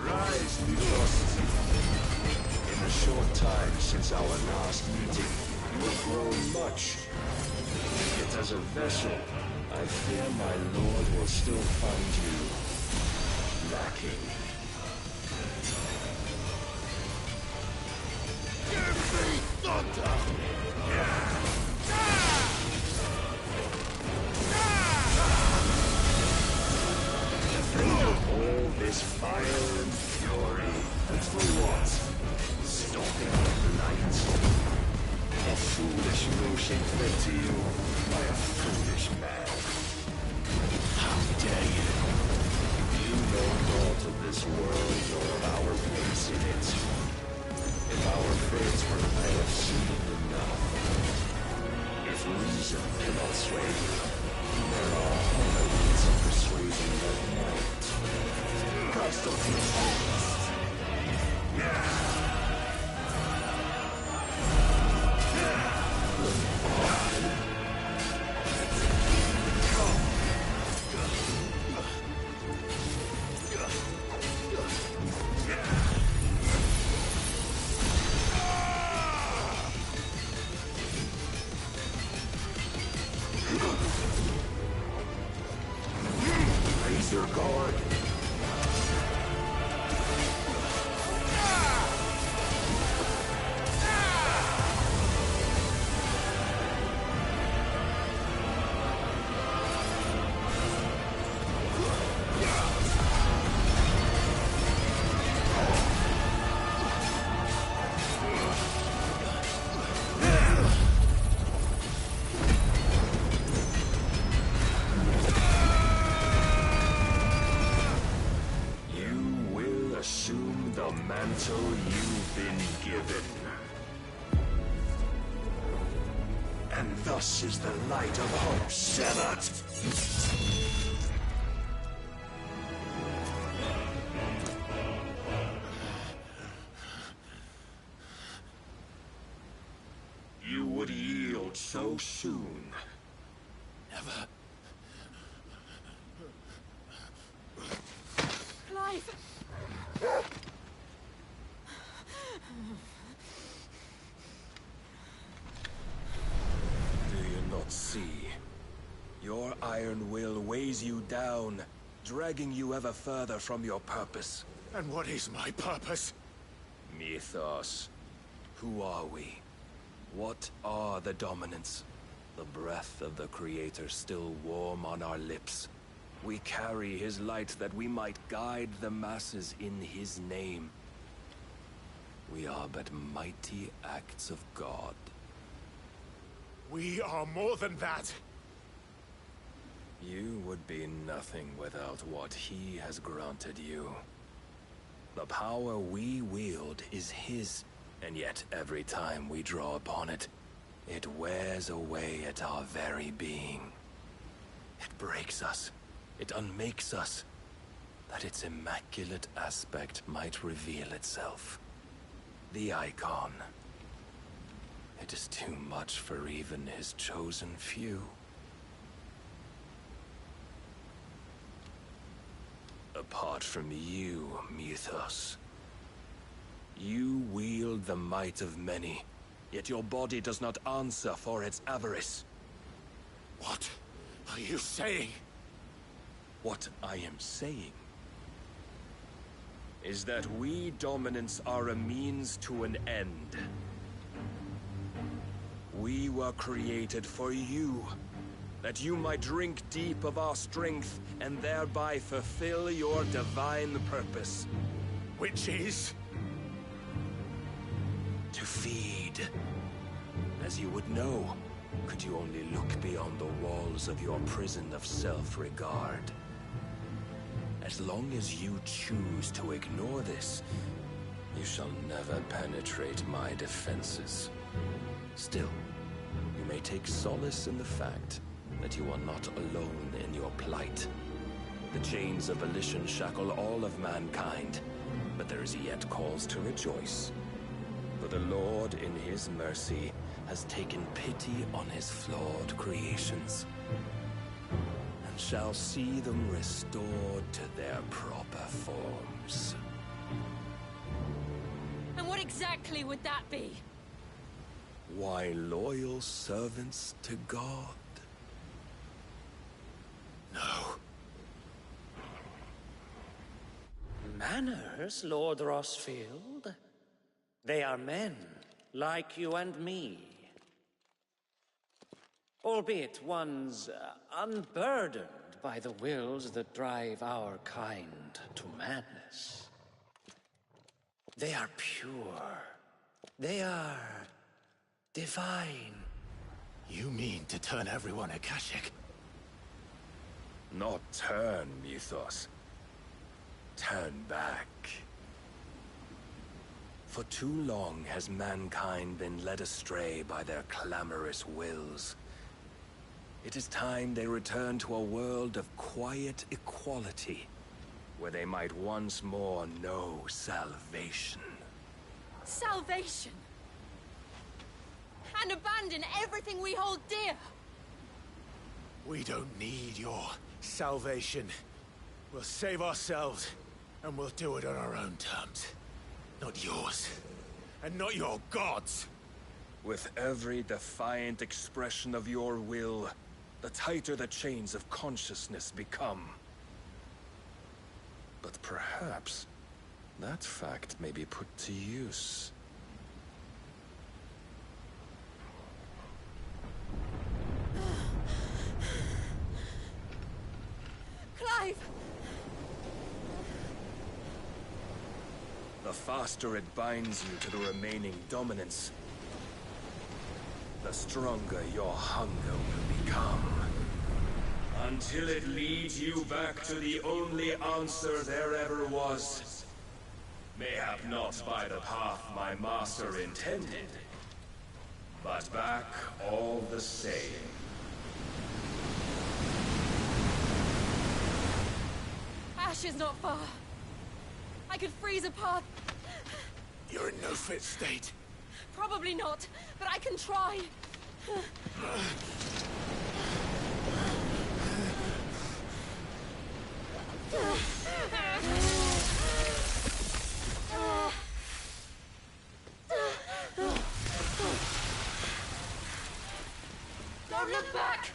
Rise, Mythos. In the short time since our last meeting, you have grown much. Yet as a vessel, I fear my lord will still find you lacking. Give me thunder! All this fire and fury, and for what? Stopping the light? A foolish notion fed to you by a foolish man. How dare you? You know naught of this world nor of our place in it. If our fates were I have seen enough. If reason cannot sway you, there are other means of persuasion that might. Christ of Christ. Raise your guard. Mantle you've been given. And thus is the light of hope severed. You would yield so soon. Never. Clive! Do you not see? Your iron will weighs you down, dragging you ever further from your purpose. And what is my purpose? Mythos. Who are we? What are the dominants? The breath of the Creator still warm on our lips. We carry his light that we might guide the masses in his name. We are but mighty acts of God. We are more than that. You would be nothing without what he has granted you. The power we wield is his, and yet every time we draw upon it, it wears away at our very being. It breaks us. It unmakes us, that its immaculate aspect might reveal itself. The icon. It is too much for even his chosen few. Apart from you, Mythos, you wield the might of many, yet your body does not answer for its avarice. What are you saying? What I am saying is that we dominants are a means to an end. We were created for you, that you might drink deep of our strength and thereby fulfill your divine purpose. Which is? To feed. As you would know, could you only look beyond the walls of your prison of self-regard. As long as you choose to ignore this, you shall never penetrate my defenses. Still, you may take solace in the fact that you are not alone in your plight. The chains of volition shackle all of mankind, but there is yet cause to rejoice. For the Lord, in his mercy, has taken pity on his flawed creations, and shall see them restored to their proper forms. And what exactly would that be? Why, loyal servants to God. No. Manners, Lord Rossfield? They are men, like you and me. Albeit ones unburdened by the wills that drive our kind to madness. They are pure. They are divine. You mean to turn everyone Akashic? Not turn, Mythos. Turn back. For too long has mankind been led astray by their clamorous wills. It is time they return to a world of quiet equality, where they might once more know salvation. Salvation! And abandon everything we hold dear! We don't need your salvation. We'll save ourselves, and we'll do it on our own terms. Not yours. And not your gods! With every defiant expression of your will, the tighter the chains of consciousness become. But perhaps that fact may be put to use. Clive! The faster it binds you to the remaining dominance, the stronger your hunger will become. Until it leads you back to the only answer there ever was. Mayhap not by the path my master intended, but back all the same. Ash is not far. I could freeze a path. You're in no fit state. Probably not, but I can try. Don't look back!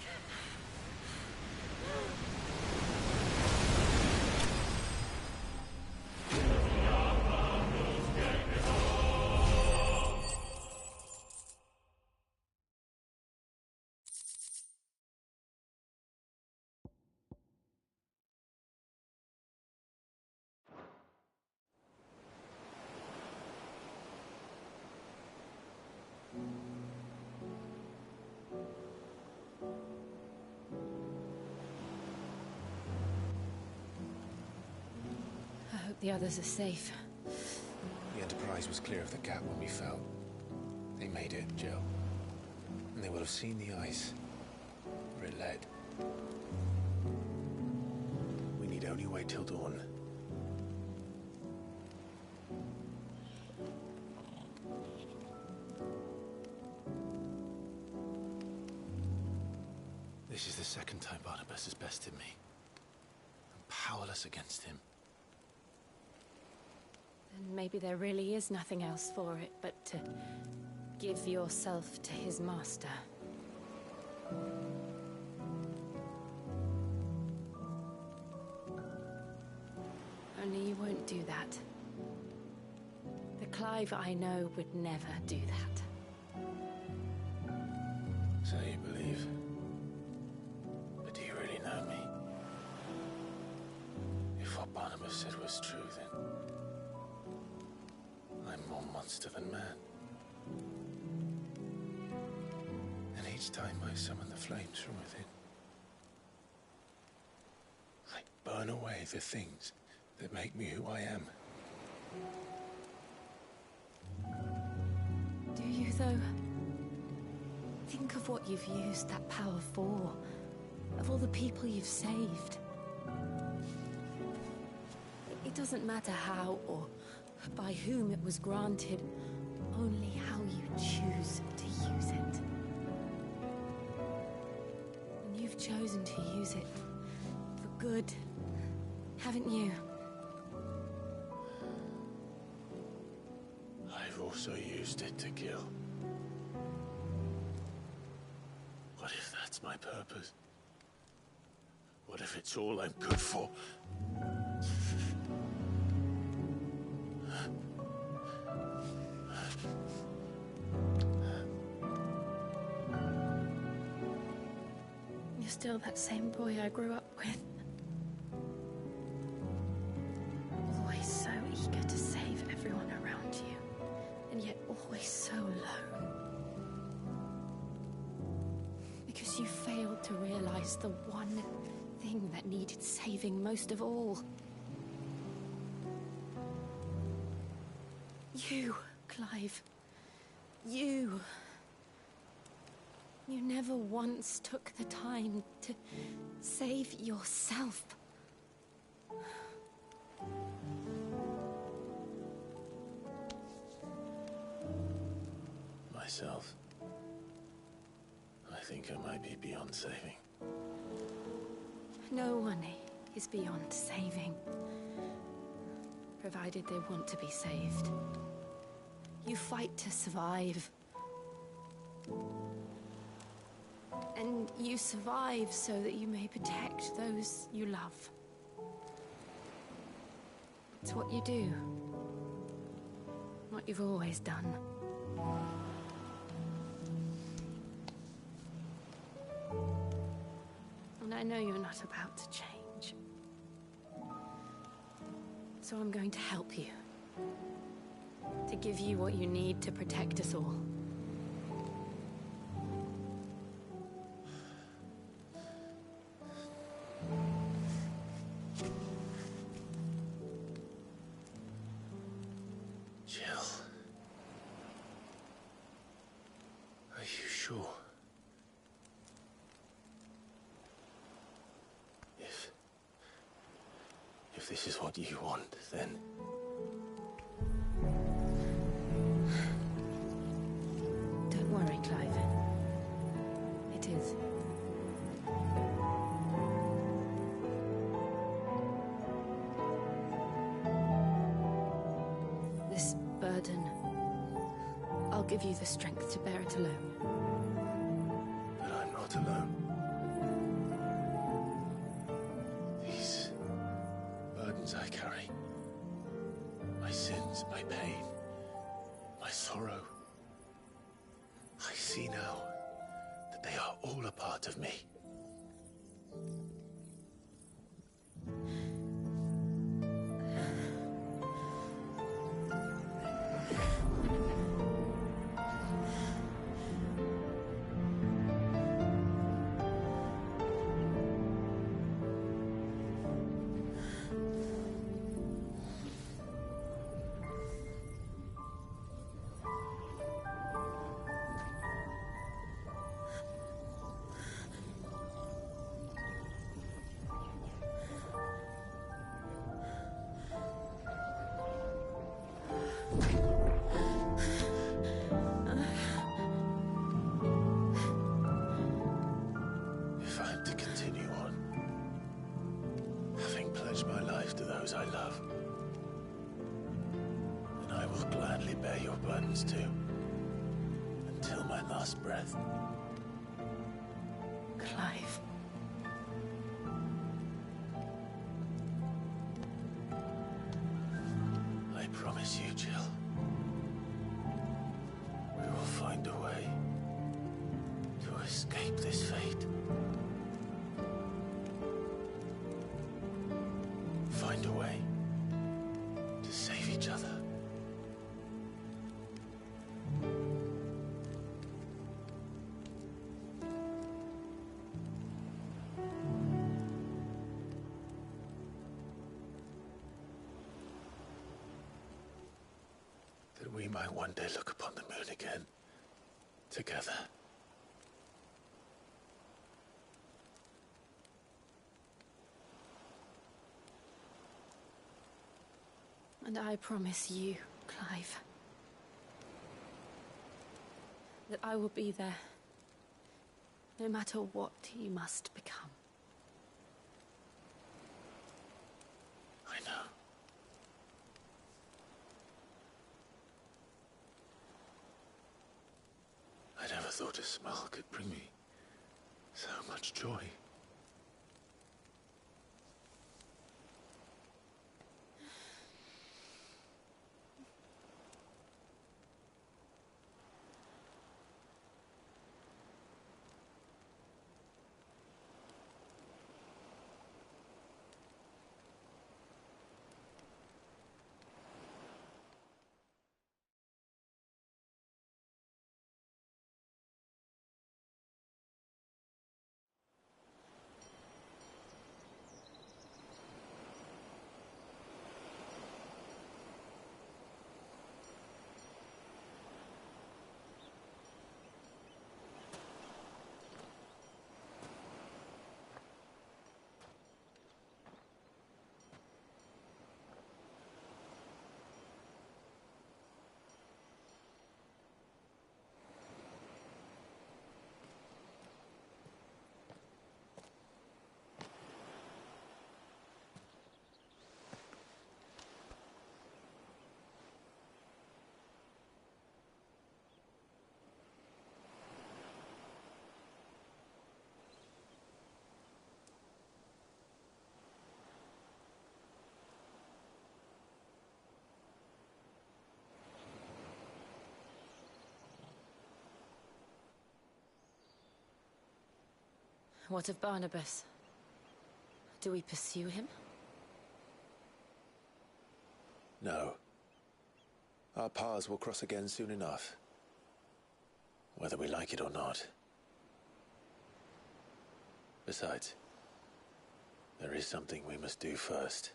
I hope the others are safe. The Enterprise was clear of the gap when we fell. They made it, Jill. And they will have seen the ice where it led. We need only wait till dawn. This is the second time Barnabas has bested me. I'm powerless against him. Then maybe there really is nothing else for it but to give yourself to his master. Only you won't do that. The Clive I know would never do that. So you believe? But do you really know me? If what Barnabas said was true, then I'm more monster than man. And each time I summon the flames from within, I burn away the things that make me who I am. Do you, though? Think of what you've used that power for. Of all the people you've saved. It doesn't matter how or by whom it was granted, only how you choose to use it. And you've chosen to use it for good, haven't you? I've also used it to kill. What if that's my purpose? What if it's all I'm good for? You're still that same boy I grew up with. Always so eager to save everyone around you, and yet always so alone. Because you failed to realize the one thing that needed saving most of all. You, Clive. You. You never once took the time to save yourself. Myself? I think I might be beyond saving. No one is beyond saving, provided they want to be saved. You fight to survive. And you survive so that you may protect those you love. It's what you do. What you've always done. And I know you're not about to change. So I'm going to help you. To give you what you need to protect us all. Jill. Are you sure? If this is what you want, then... Don't worry, Clive. It is. This burden, I'll give you the strength to bear it alone. But I'm not alone. These burdens I carry, my sins, my pain, my sorrow, I see now that they are all a part of me. those I love. And I will gladly bear your burdens too, until my last breath. Clive. I promise you, Jill. We will find a way to escape this fate. Find a way to save each other. That we might one day look upon the moon again, together. And I promise you, Clive, that I will be there, no matter what you must become. I know. I never thought a smile could bring me so much joy. What of Barnabas? Do we pursue him? No. Our paths will cross again soon enough. Whether we like it or not. Besides, there is something we must do first.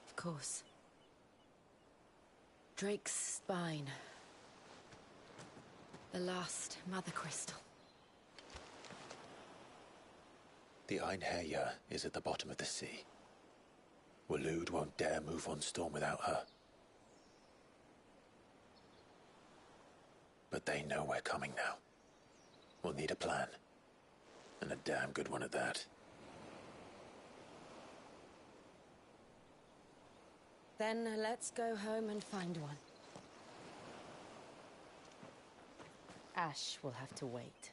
Of course. Drake's spine. The last Mother Crystal. The Einherjar is at the bottom of the sea. Waloed won't dare move on Storm without her. But they know we're coming now. We'll need a plan. And a damn good one at that. Then let's go home and find one. Ash will have to wait.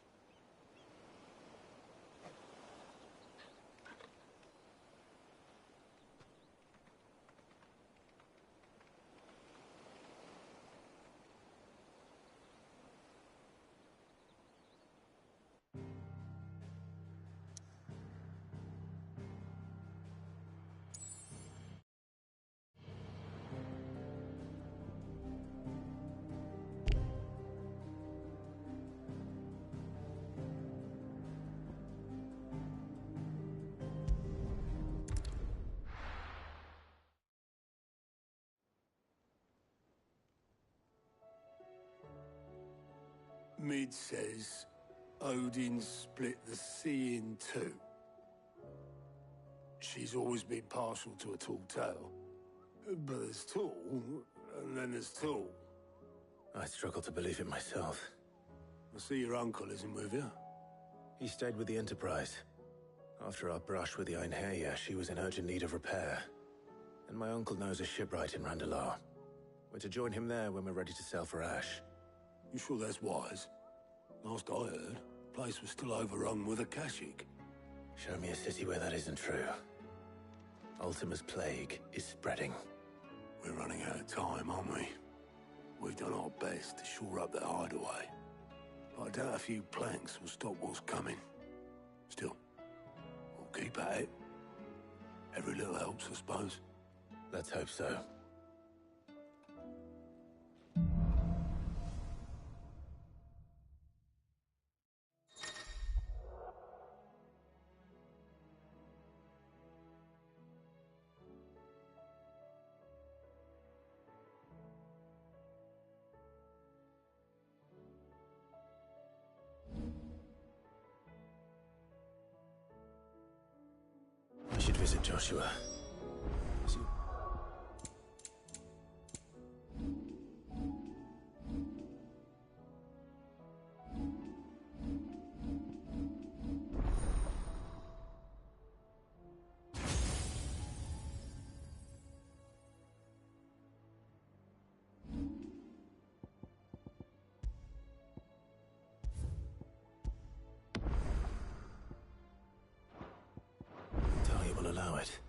Mid says Odin split the sea in two. She's always been partial to a tall tale. But there's tall, and then there's tall. I struggle to believe it myself. I see your uncle isn't with you. He stayed with the Enterprise. After our brush with the Einherja, she was in urgent need of repair. And my uncle knows a shipwright in Randalar. We're to join him there when we're ready to sail for Ash. You sure that's wise? Last I heard, the place was still overrun with Akashic. Show me a city where that isn't true. Ultima's plague is spreading. We're running out of time, aren't we? We've done our best to shore up that hideaway. But I doubt a few planks will stop what's coming. Still, we'll keep at it. Every little helps, I suppose. Let's hope so. I should visit Joshua. Talia will allow it.